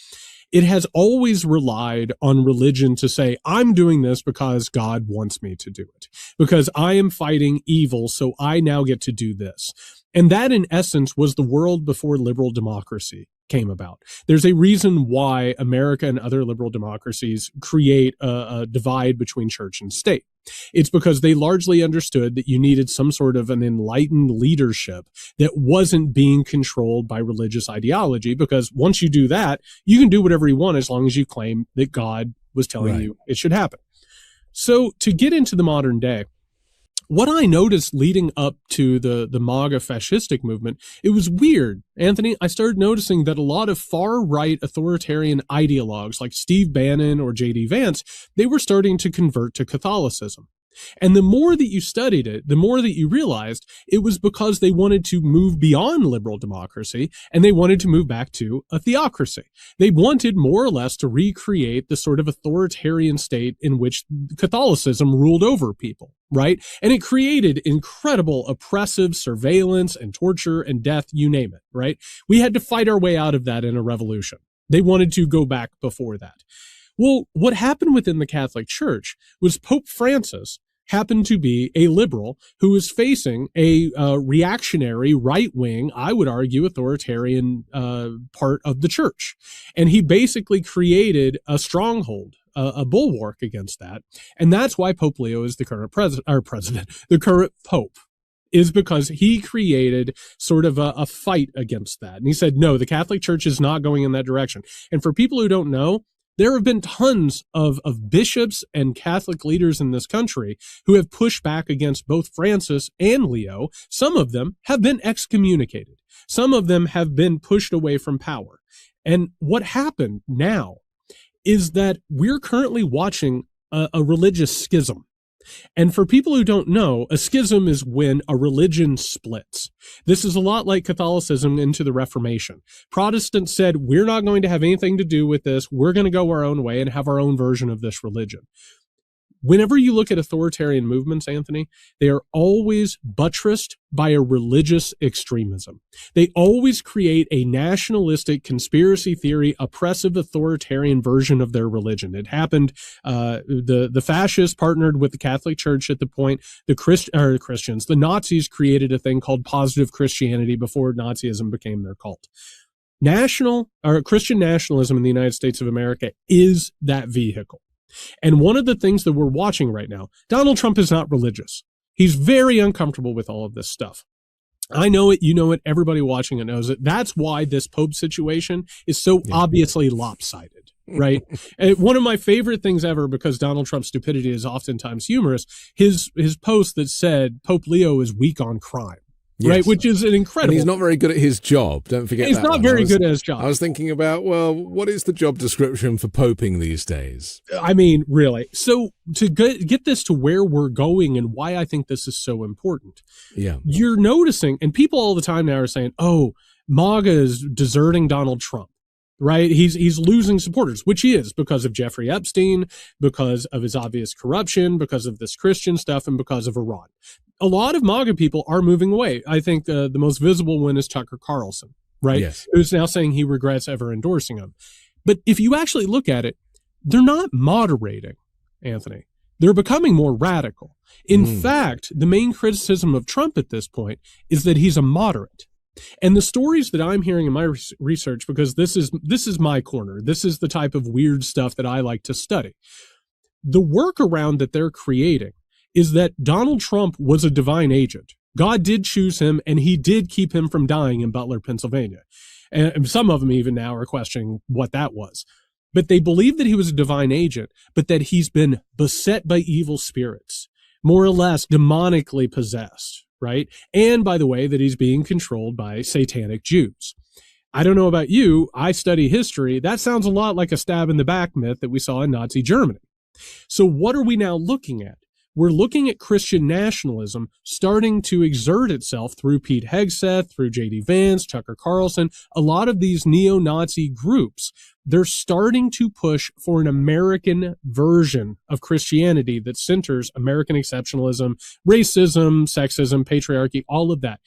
it has always relied on religion to say, I'm doing this because God wants me to do it, because I am fighting evil. So I now get to do this. And that, in essence, was the world before liberal democracy came about. There's a reason why America and other liberal democracies create a divide between church and state. It's because they largely understood that you needed some sort of an enlightened leadership that wasn't being controlled by religious ideology, because once you do that, you can do whatever you want as long as you claim that God was telling you it should happen. So to get into the modern day, what I noticed leading up to the MAGA fascistic movement, it was weird, Anthony. I started noticing that a lot of far-right authoritarian ideologues like Steve Bannon or J.D. Vance, they were starting to convert to Catholicism. And the more that you studied it, the more that you realized it was because they wanted to move beyond liberal democracy and they wanted to move back to a theocracy. They wanted more or less to recreate the sort of authoritarian state in which Catholicism ruled over people, right? And it created incredible oppressive surveillance and torture and death, you name it, right? We had to fight our way out of that in a revolution. They wanted to go back before that. Well, what happened within the Catholic Church was Pope Francis happened to be a liberal who was facing a reactionary, right-wing, I would argue, authoritarian part of the church. And he basically created a stronghold, a bulwark against that. And that's why Pope Leo is the current the current pope, is because he created sort of a fight against that. And he said, no, the Catholic Church is not going in that direction. And for people who don't know, there have been tons of bishops and Catholic leaders in this country who have pushed back against both Francis and Leo. Some of them have been excommunicated. Some of them have been pushed away from power. And what happened now is that we're currently watching a religious schism. And for people who don't know, a schism is when a religion splits. This is a lot like Catholicism into the Reformation. Protestants said, we're not going to have anything to do with this. We're going to go our own way and have our own version of this religion. Whenever you look at authoritarian movements, Anthony, they are always buttressed by a religious extremism. They always create a nationalistic, conspiracy theory, oppressive, authoritarian version of their religion. It happened, the fascists partnered with the Catholic Church at the point, the Christians, the Nazis created a thing called positive Christianity before Nazism became their cult. Christian nationalism in the United States of America is that vehicle. And one of the things that we're watching right now, Donald Trump is not religious. He's very uncomfortable with all of this stuff. I know it, you know it, everybody watching it knows it. That's why this Pope situation is so obviously lopsided, right? And one of my favorite things ever, because Donald Trump's stupidity is oftentimes humorous, his post that said Pope Leo is weak on crime. Yes. Right, which is an incredible. And he's not very good at his job. Don't forget he's that. He's not very good at his job. I was thinking about, well, what is the job description for poping these days? I mean, really. So to get this to where we're going and why I think this is so important. Yeah, you're noticing, and people all the time now are saying, "Oh, MAGA is deserting Donald Trump." Right? He's losing supporters, which he is because of Jeffrey Epstein, because of his obvious corruption, because of this Christian stuff, and because of Iran. A lot of MAGA people are moving away. I think the most visible one is Tucker Carlson, right? Yes. Who's now saying he regrets ever endorsing him. But if you actually look at it, they're not moderating, Anthony. They're becoming more radical. In fact, the main criticism of Trump at this point is that he's a moderate. And the stories that I'm hearing in my research, because this is my corner, this is the type of weird stuff that I like to study. The workaround that they're creating is that Donald Trump was a divine agent. God did choose him, and he did keep him from dying in Butler, Pennsylvania. And some of them even now are questioning what that was. But they believe that he was a divine agent, but that he's been beset by evil spirits, more or less demonically possessed. Right? And by the way, that he's being controlled by satanic Jews. I don't know about you. I study history. That sounds a lot like a stab in the back myth that we saw in Nazi Germany. So what are we now looking at? We're looking at Christian nationalism starting to exert itself through Pete Hegseth, through J.D. Vance, Tucker Carlson, a lot of these neo-Nazi groups. They're starting to push for an American version of Christianity that centers American exceptionalism, racism, sexism, patriarchy, all of that.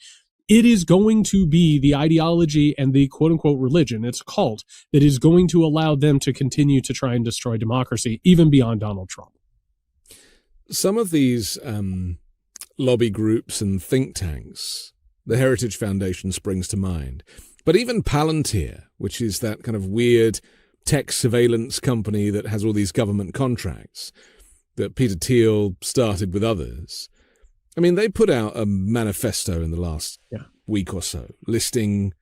It is going to be the ideology and the quote-unquote religion, it's a cult, that is going to allow them to continue to try and destroy democracy, even beyond Donald Trump. Some of these lobby groups and think tanks, the Heritage Foundation springs to mind. But even Palantir, which is that kind of weird tech surveillance company that has all these government contracts that Peter Thiel started with others. I mean, they put out a manifesto in the last week or so listing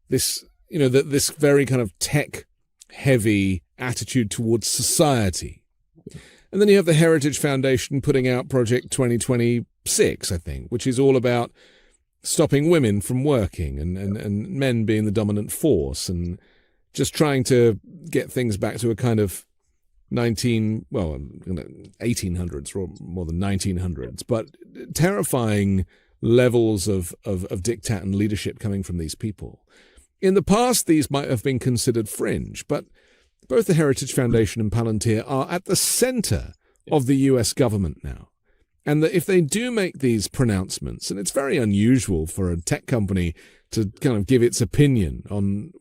this, this very kind of tech-heavy attitude towards society. And then you have the Heritage Foundation putting out Project 2026, I think, which is all about stopping women from working and men being the dominant force and just trying to get things back to a kind of 1800s or more than 1900s, but terrifying levels of diktat and leadership coming from these people. In the past, these might have been considered fringe, but both the Heritage Foundation and Palantir are at the center of the US government now. And that if they do make these pronouncements, and it's very unusual for a tech company to kind of give its opinion on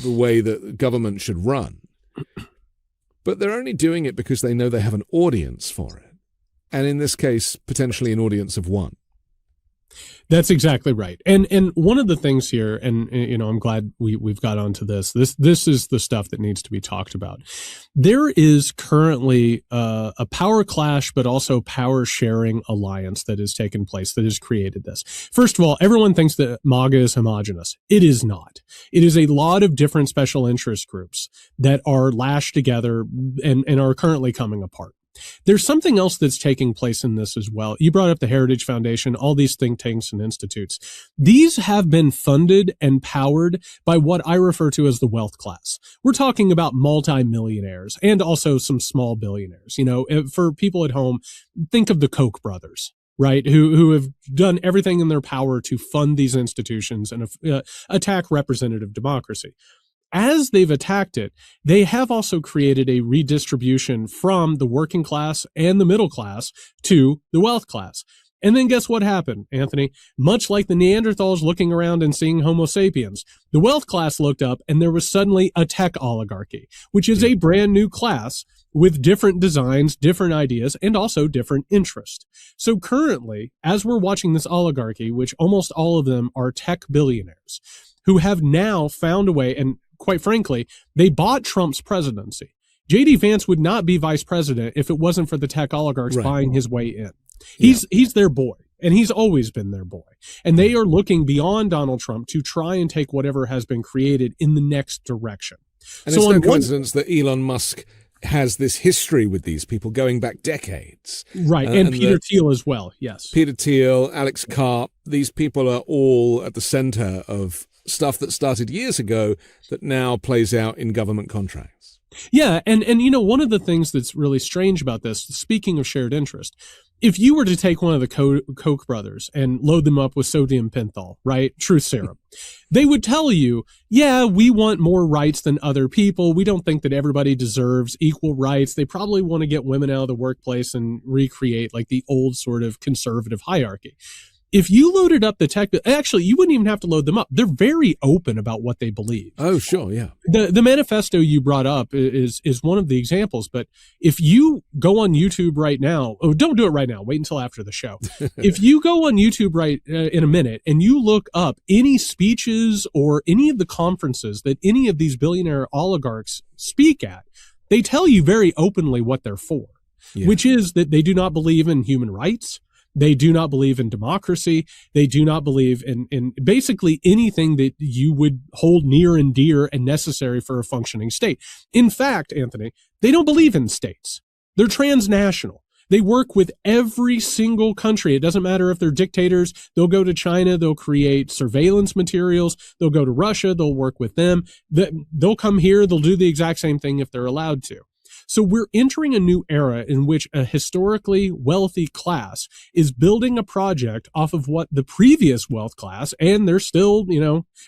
the way that government should run, but they're only doing it because they know they have an audience for it. And in this case, potentially an audience of one. That's exactly right. And one of the things here, and I'm glad we've got onto this. This is the stuff that needs to be talked about. There is currently a power clash, but also power sharing alliance that has taken place that has created this. First of all, everyone thinks that MAGA is homogenous. It is not. It is a lot of different special interest groups that are lashed together and are currently coming apart. There's something else that's taking place in this as well. You brought up the Heritage Foundation, all these think tanks and institutes. These have been funded and powered by what I refer to as the wealth class. We're talking about multimillionaires and also some small billionaires. For people at home, think of the Koch brothers, right? Who have done everything in their power to fund these institutions and attack representative democracy. As they've attacked it, they have also created a redistribution from the working class and the middle class to the wealth class. And then guess what happened, Anthony? Much like the Neanderthals looking around and seeing Homo sapiens, the wealth class looked up and there was suddenly a tech oligarchy, which is a brand new class with different designs, different ideas, and also different interests. So currently, as we're watching this oligarchy, which almost all of them are tech billionaires, who have now found a way, and quite frankly, they bought Trump's presidency. J.D. Vance would not be vice president if it wasn't for the tech oligarchs buying his way in. He's their boy, and he's always been their boy. And they are looking beyond Donald Trump to try and take whatever has been created in the next direction. And so it's no coincidence that Elon Musk has this history with these people going back decades. Right, and Peter Thiel as well, yes. Peter Thiel, Alex Karp, these people are all at the center of stuff that started years ago that now plays out in government contracts. Yeah, and one of the things that's really strange about this, speaking of shared interest, if you were to take one of the Koch brothers and load them up with sodium pentothal, right, truth serum, they would tell you, yeah, we want more rights than other people. We don't think that everybody deserves equal rights. They probably want to get women out of the workplace and recreate like the old sort of conservative hierarchy. If you loaded up the tech, actually, you wouldn't even have to load them up. They're very open about what they believe. Oh, sure, yeah. The manifesto you brought up is one of the examples. But if you go on YouTube right now, don't do it right now. Wait until after the show. If you go on YouTube right in a minute and you look up any speeches or any of the conferences that any of these billionaire oligarchs speak at, they tell you very openly what they're for, which is that they do not believe in human rights. They do not believe in democracy. They do not believe in basically anything that you would hold near and dear and necessary for a functioning state. In fact, Anthony, they don't believe in states. They're transnational. They work with every single country. It doesn't matter if they're dictators. They'll go to China. They'll create surveillance materials. They'll go to Russia. They'll work with them. They'll come here. They'll do the exact same thing if they're allowed to. So we're entering a new era in which a historically wealthy class is building a project off of what the previous wealth class, and they're still,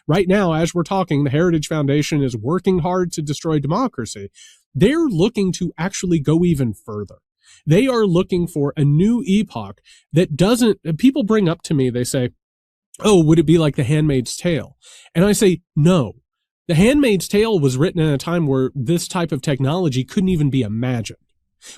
right now, as we're talking, the Heritage Foundation is working hard to destroy democracy. They're looking to actually go even further. They are looking for a new epoch that people bring up to me, they say, oh, would it be like The Handmaid's Tale? And I say, no. The Handmaid's Tale was written in a time where this type of technology couldn't even be imagined.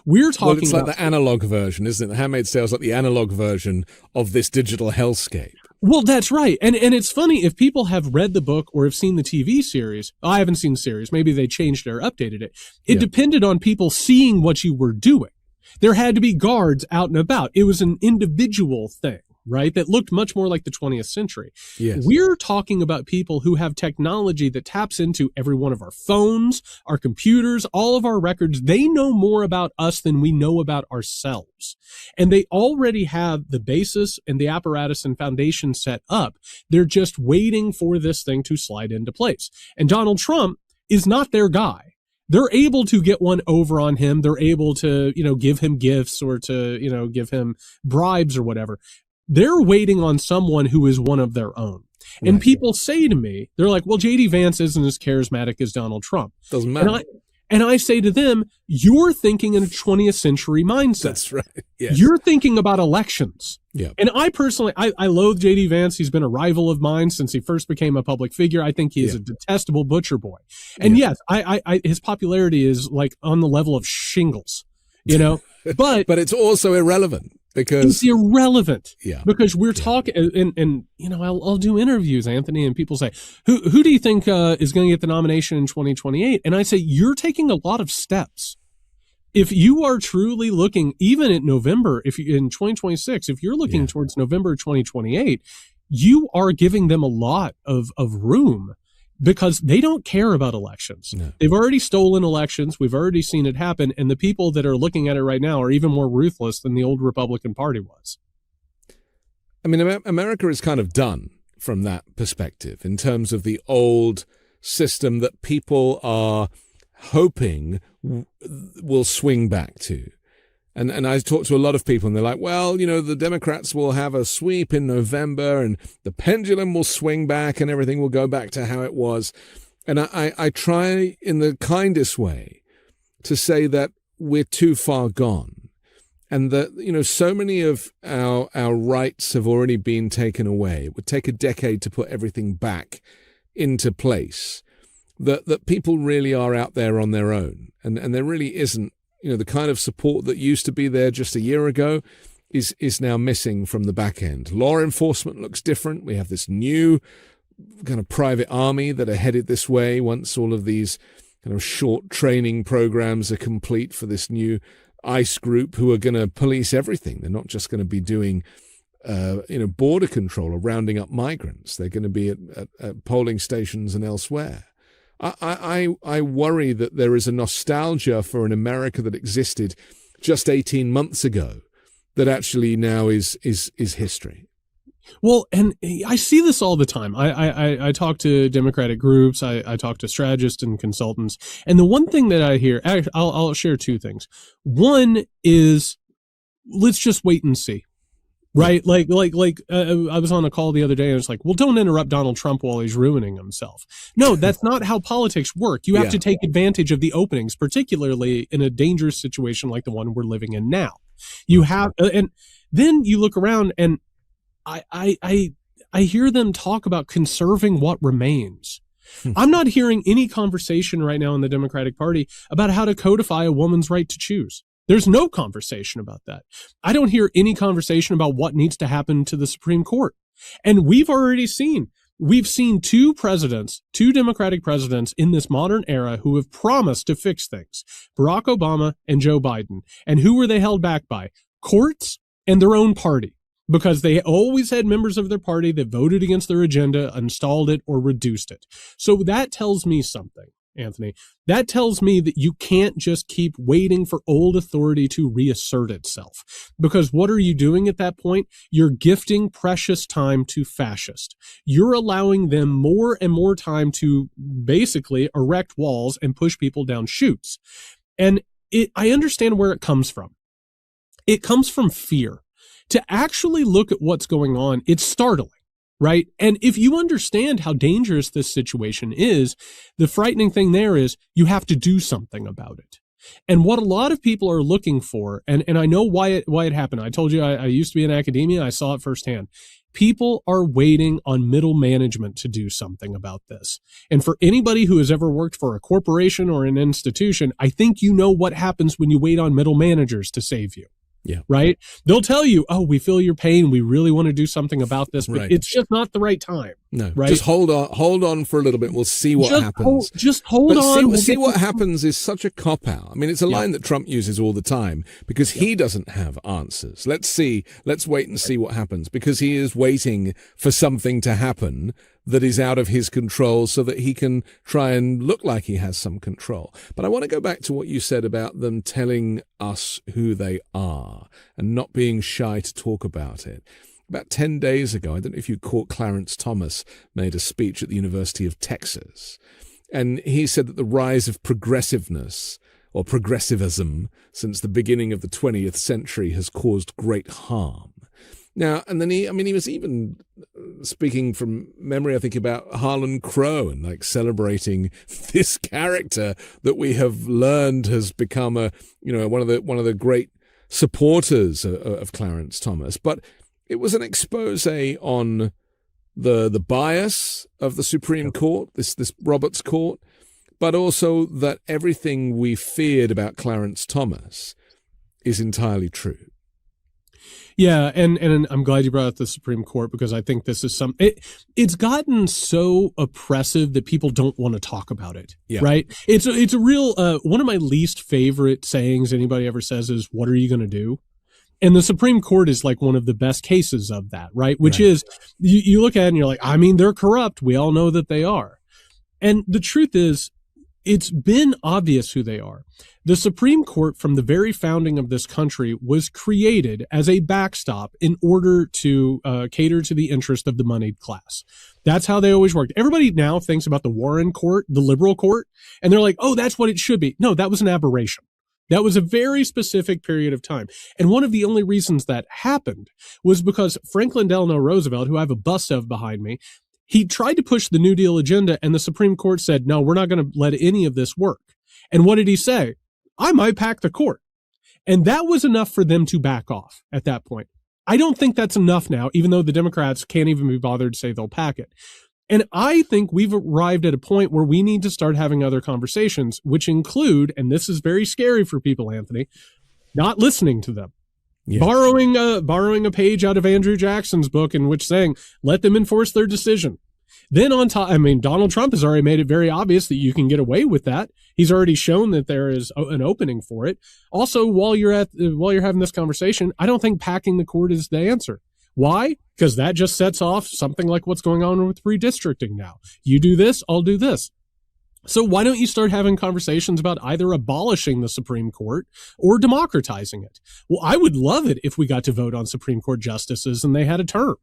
We're talking it's like the analog version, isn't it? The Handmaid's Tale is like the analog version of this digital hellscape. Well, that's right. And it's funny, if people have read the book or have seen the TV series, I haven't seen the series, maybe they changed it or updated it. It depended on people seeing what you were doing. There had to be guards out and about. It was an individual thing, right? That looked much more like the 20th century. Yes. We're talking about people who have technology that taps into every one of our phones, our computers, all of our records. They know more about us than we know about ourselves. And they already have the basis and the apparatus and foundation set up. They're just waiting for this thing to slide into place. And Donald Trump is not their guy. They're able to get one over on him. They're able to, give him gifts or to, give him bribes or whatever. They're waiting on someone who is one of their own. And Right. people say to me, they're like, well, J.D. Vance isn't as charismatic as Donald Trump. Doesn't matter. And I say to them, you're thinking in a 20th century mindset. That's right. Yes. You're thinking about elections. Yeah. And I personally, I loathe J.D. Vance. He's been a rival of mine since he first became a public figure. I think he is a detestable butcher boy. And yes, I his popularity is like on the level of shingles, but But it's also irrelevant because it's irrelevant. Yeah. Because we're talking, and I'll do interviews, Anthony, and people say, who do you think is going to get the nomination in 2028? And I say, you're taking a lot of steps. If you are truly looking, even at November, in 2026, if you're looking towards November 2028, you are giving them a lot of room because they don't care about elections. No. They've already stolen elections. We've already seen it happen. And the people that are looking at it right now are even more ruthless than the old Republican Party was. I mean, America is kind of done from that perspective in terms of the old system that people are hoping will swing back to. And I talk to a lot of people and they're like, well, the Democrats will have a sweep in November and the pendulum will swing back and everything will go back to how it was. And I try in the kindest way to say that we're too far gone and that, so many of our rights have already been taken away. It would take a decade to put everything back into place, that people really are out there on their own. And there really isn't, the kind of support that used to be there just a year ago is now missing from the back end. Law enforcement looks different. We have this new kind of private army that are headed this way once all of these kind of short training programs are complete for this new ICE group who are going to police everything. They're not just going to be doing border control or rounding up migrants. They're going to be at polling stations and elsewhere. I worry that there is a nostalgia for an America that existed just 18 months ago that actually now is history. Well, and I see this all the time. I talk to Democratic groups. I talk to strategists and consultants. And the one thing that I hear, I'll share two things. One is, let's just wait and see. Right? Like, I was on a call the other day and it's like, well, don't interrupt Donald Trump while he's ruining himself. No, that's not how politics work. You have to take advantage of the openings, particularly in a dangerous situation like the one we're living in now. You have, and then you look around and I hear them talk about conserving what remains. I'm not hearing any conversation right now in the Democratic Party about how to codify a woman's right to choose. There's no conversation about that. I don't hear any conversation about what needs to happen to the Supreme Court. And we've seen two Democratic presidents in this modern era who have promised to fix things, Barack Obama and Joe Biden. And who were they held back by? Courts and their own party, because they always had members of their party that voted against their agenda, installed it, or reduced it. So that tells me something, Anthony. That tells me that you can't just keep waiting for old authority to reassert itself. Because what are you doing at that point? You're gifting precious time to fascists. You're allowing them more and more time to basically erect walls and push people down chutes. And I understand where it comes from. It comes from fear. To actually look at what's going on, it's startling. Right? And if you understand how dangerous this situation is, the frightening thing there is you have to do something about it. And what a lot of people are looking for, and I know why it happened. I told you I used to be in academia. I saw it firsthand. People are waiting on middle management to do something about this. And for anybody who has ever worked for a corporation or an institution, I think you know what happens when you wait on middle managers to save you. Yeah. Right? They'll tell you, oh, we feel your pain. We really want to do something about this, but Right. it's just not the right time. No, right? Just hold on for a little bit. We'll see what happens. Just hold on. See what happens is such a cop-out. I mean, it's a line that Trump uses all the time because he doesn't have answers. Let's wait and see what happens, because he is waiting for something to happen that is out of his control so that he can try and look like he has some control. But I want to go back to what you said about them telling us who they are and not being shy to talk about it. About 10 days ago, I don't know if you caught, Clarence Thomas made a speech at the University of Texas, and he said that the rise of progressiveness or progressivism since the beginning of the 20th century has caused great harm. Now, and then he was even speaking from memory, I think, about Harlan Crow and like celebrating this character that we have learned has become one of the great supporters of Clarence Thomas. But it was an expose on the bias of the Supreme Court, this Roberts Court, but also that everything we feared about Clarence Thomas is entirely true. Yeah, and I'm glad you brought up the Supreme Court, because I think this is it's gotten so oppressive that people don't want to talk about it. Yeah. Right? It's a real one of my least favorite sayings anybody ever says is, "What are you going to do?" And the Supreme Court is like one of the best cases of that, right? Which is, you look at it and you're like, I mean, they're corrupt. We all know that they are. And the truth is, it's been obvious who they are. The Supreme Court, from the very founding of this country, was created as a backstop in order to cater to the interest of the moneyed class. That's how they always worked. Everybody now thinks about the Warren Court, the liberal court, and they're like, oh, that's what it should be. No, that was an aberration. That was a very specific period of time. And one of the only reasons that happened was because Franklin Delano Roosevelt, who I have a bust of behind me, he tried to push the New Deal agenda, and the Supreme Court said, no, we're not going to let any of this work. And what did he say? I might pack the court. And that was enough for them to back off at that point. I don't think that's enough now, even though the Democrats can't even be bothered to say they'll pack it. And I think we've arrived at a point where we need to start having other conversations, which include, and this is very scary for people, Anthony, not listening to them. Yeah. Borrowing a page out of Andrew Jackson's book in which saying, let them enforce their decision. Then on top, Donald Trump has already made it very obvious that you can get away with that. He's already shown that there is an opening for it. Also, while you're having this conversation, I don't think packing the court is the answer. Why? Because that just sets off something like what's going on with redistricting now. You do this, I'll do this. So why don't you start having conversations about either abolishing the Supreme Court or democratizing it? Well, I would love it if we got to vote on Supreme Court justices and they had a term.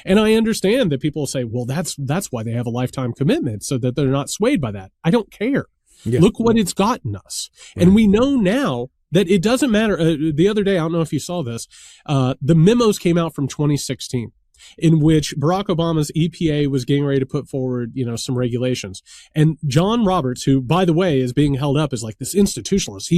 And I understand that people say, well, that's why they have a lifetime commitment, so that they're not swayed by that. I don't care. Yeah. Look what it's gotten us. Right. And we know now that it doesn't matter. The other day, I don't know if you saw this, the memos came out from 2016 in which Barack Obama's EPA was getting ready to put forward, some regulations. And John Roberts, who, by the way, is being held up as like this institutionalist,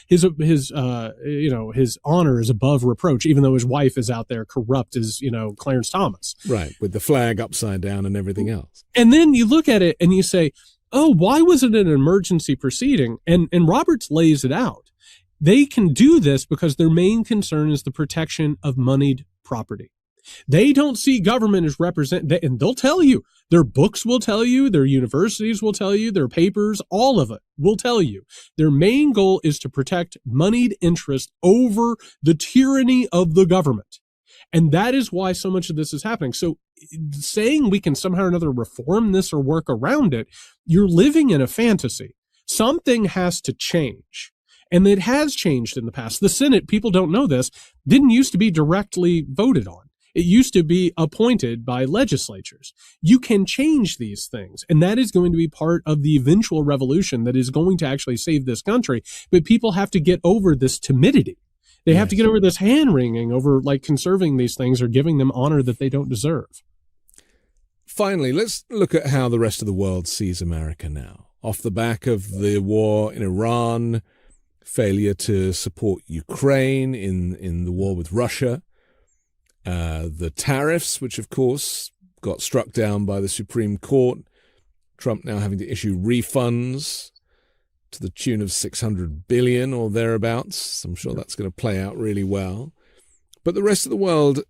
his honor is above reproach, even though his wife is out there corrupt as, Clarence Thomas. Right. With the flag upside down and everything else. And then you look at it and you say, oh, why was it an emergency proceeding? And Roberts lays it out. They can do this because their main concern is the protection of moneyed property. They don't see government as and they'll tell you, their books will tell you, their universities will tell you, their papers, all of it will tell you. Their main goal is to protect moneyed interest over the tyranny of the government. And that is why so much of this is happening. So saying we can somehow or another reform this or work around it, you're living in a fantasy. Something has to change. And it has changed in the past. The Senate, people don't know this, didn't used to be directly voted on. It used to be appointed by legislatures. You can change these things, and that is going to be part of the eventual revolution that is going to actually save this country. But people have to get over this timidity. They have to get over this hand-wringing over like conserving these things or giving them honor that they don't deserve. Finally, let's look at how the rest of the world sees America now. Off the back of the war in Iran, failure to support Ukraine in the war with Russia, the tariffs, which of course got struck down by the Supreme Court, Trump now having to issue refunds, to the tune of 600 billion or thereabouts. I'm sure that's going to play out really well. But the rest of the world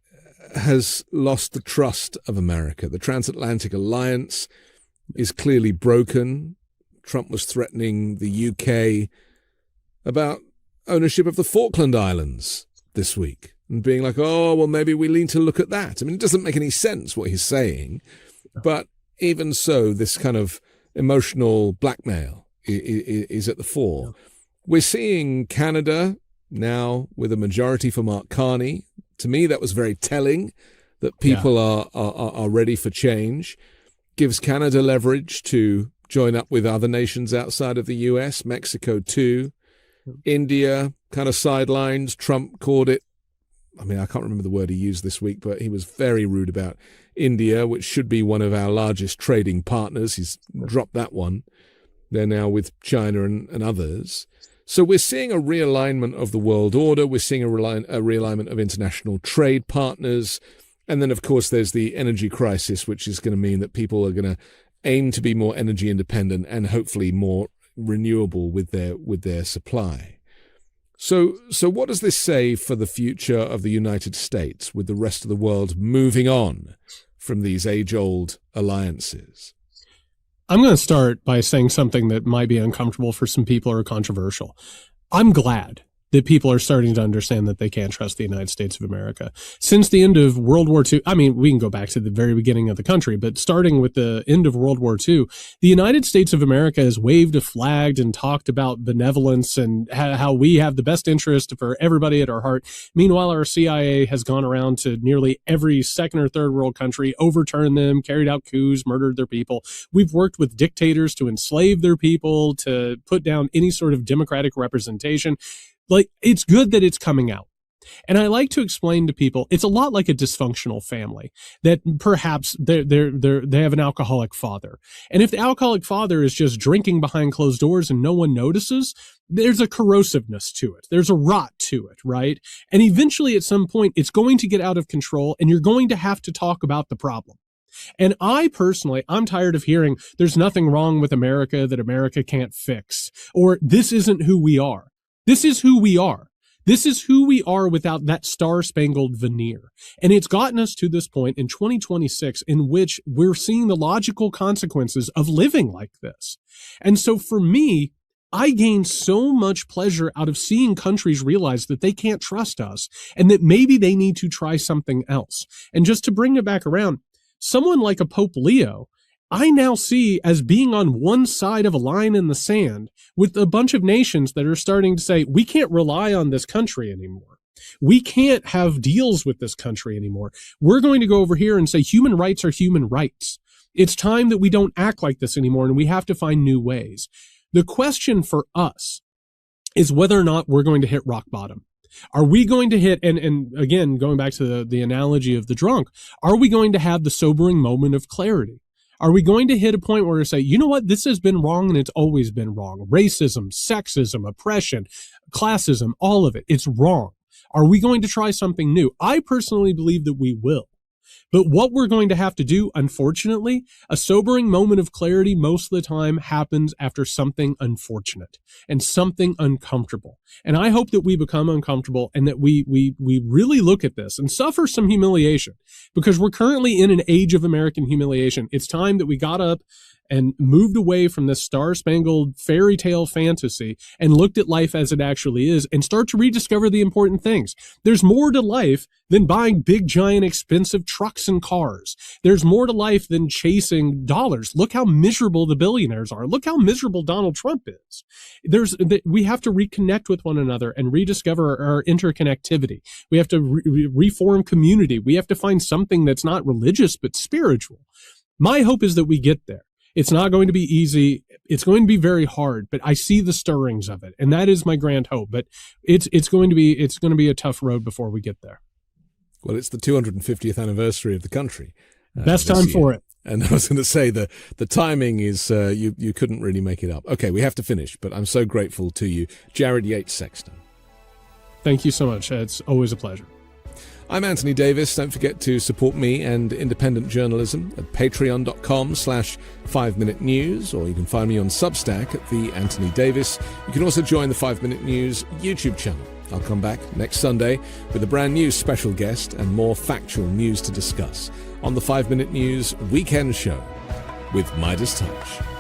has lost the trust of America. The transatlantic alliance is clearly broken. Trump was threatening the UK about ownership of the Falkland Islands this week and being like, oh, well, maybe we need to look at that. I mean, it doesn't make any sense what he's saying. But even so, this kind of emotional blackmail is at the fore. We're seeing Canada now with a majority for Mark Carney. To me, that was very telling that people are ready for change. Gives Canada leverage to join up with other nations outside of the US, Mexico too. India kind of sidelines. Trump called it, I mean, I can't remember the word he used this week, but he was very rude about India, which should be one of our largest trading partners. He's dropped that one. They're now with China and others. So we're seeing a realignment of the world order. We're seeing a realignment of international trade partners. And then, of course, there's the energy crisis, which is going to mean that people are going to aim to be more energy independent and hopefully more renewable with their supply. So what does this say for the future of the United States with the rest of the world moving on from these age-old alliances? I'm going to start by saying something that might be uncomfortable for some people or controversial. I'm glad that people are starting to understand that they can't trust the United States of America. Since the end of World War II, I mean, we can go back to the very beginning of the country, but starting with the end of World War II, the United States of America has waved a flag and talked about benevolence and how we have the best interest for everybody at our heart. Meanwhile, our CIA has gone around to nearly every second or third world country, overturned them, carried out coups, murdered their people. We've worked with dictators to enslave their people, to put down any sort of democratic representation. Like, it's good that it's coming out. And I like to explain to people, it's a lot like a dysfunctional family, that perhaps they have an alcoholic father. And if the alcoholic father is just drinking behind closed doors and no one notices, there's a corrosiveness to it. There's a rot to it, right? And eventually at some point, it's going to get out of control and you're going to have to talk about the problem. And I personally, I'm tired of hearing there's nothing wrong with America that America can't fix, or this isn't who we are. This is who we are. This is who we are without that star-spangled veneer. And it's gotten us to this point in 2026 in which we're seeing the logical consequences of living like this. And so for me, I gain so much pleasure out of seeing countries realize that they can't trust us and that maybe they need to try something else. And just to bring it back around, someone like a Pope Leo, I now see as being on one side of a line in the sand with a bunch of nations that are starting to say, we can't rely on this country anymore. We can't have deals with this country anymore. We're going to go over here and say human rights are human rights. It's time that we don't act like this anymore, and we have to find new ways. The question for us is whether or not we're going to hit rock bottom. Are we going to hit, and again, going back to the analogy of the drunk, are we going to have the sobering moment of clarity? Are we going to hit a point where we say, you know what, this has been wrong and it's always been wrong. Racism, sexism, oppression, classism, all of it, it's wrong. Are we going to try something new? I personally believe that we will. But what we're going to have to do, unfortunately, a sobering moment of clarity most of the time happens after something unfortunate and something uncomfortable. And I hope that we become uncomfortable and that we really look at this and suffer some humiliation, because we're currently in an age of American humiliation. It's time that we got up and moved away from this star-spangled fairy tale fantasy and looked at life as it actually is and start to rediscover the important things. There's more to life than buying big, giant, expensive trucks and cars. There's more to life than chasing dollars. Look how miserable the billionaires are. Look how miserable Donald Trump is. We have to reconnect with one another and rediscover our interconnectivity. We have to reform community. We have to find something that's not religious but spiritual. My hope is that we get there. It's not going to be easy. It's going to be very hard, but I see the stirrings of it, and that is my grand hope. But it's going to be a tough road before we get there. Well, it's the 250th anniversary of the country. Best time for it. And I was going to say the timing is you couldn't really make it up. Okay, we have to finish, but I'm so grateful to you, Jared Yates Sexton. Thank you so much. It's always a pleasure. I'm Anthony Davis. Don't forget to support me and independent journalism at patreon.com/5Minute News, or you can find me on Substack at The Anthony Davis. You can also join the 5 Minute News YouTube channel. I'll come back next Sunday with a brand new special guest and more factual news to discuss on the 5 Minute News Weekend Show with Midas Touch.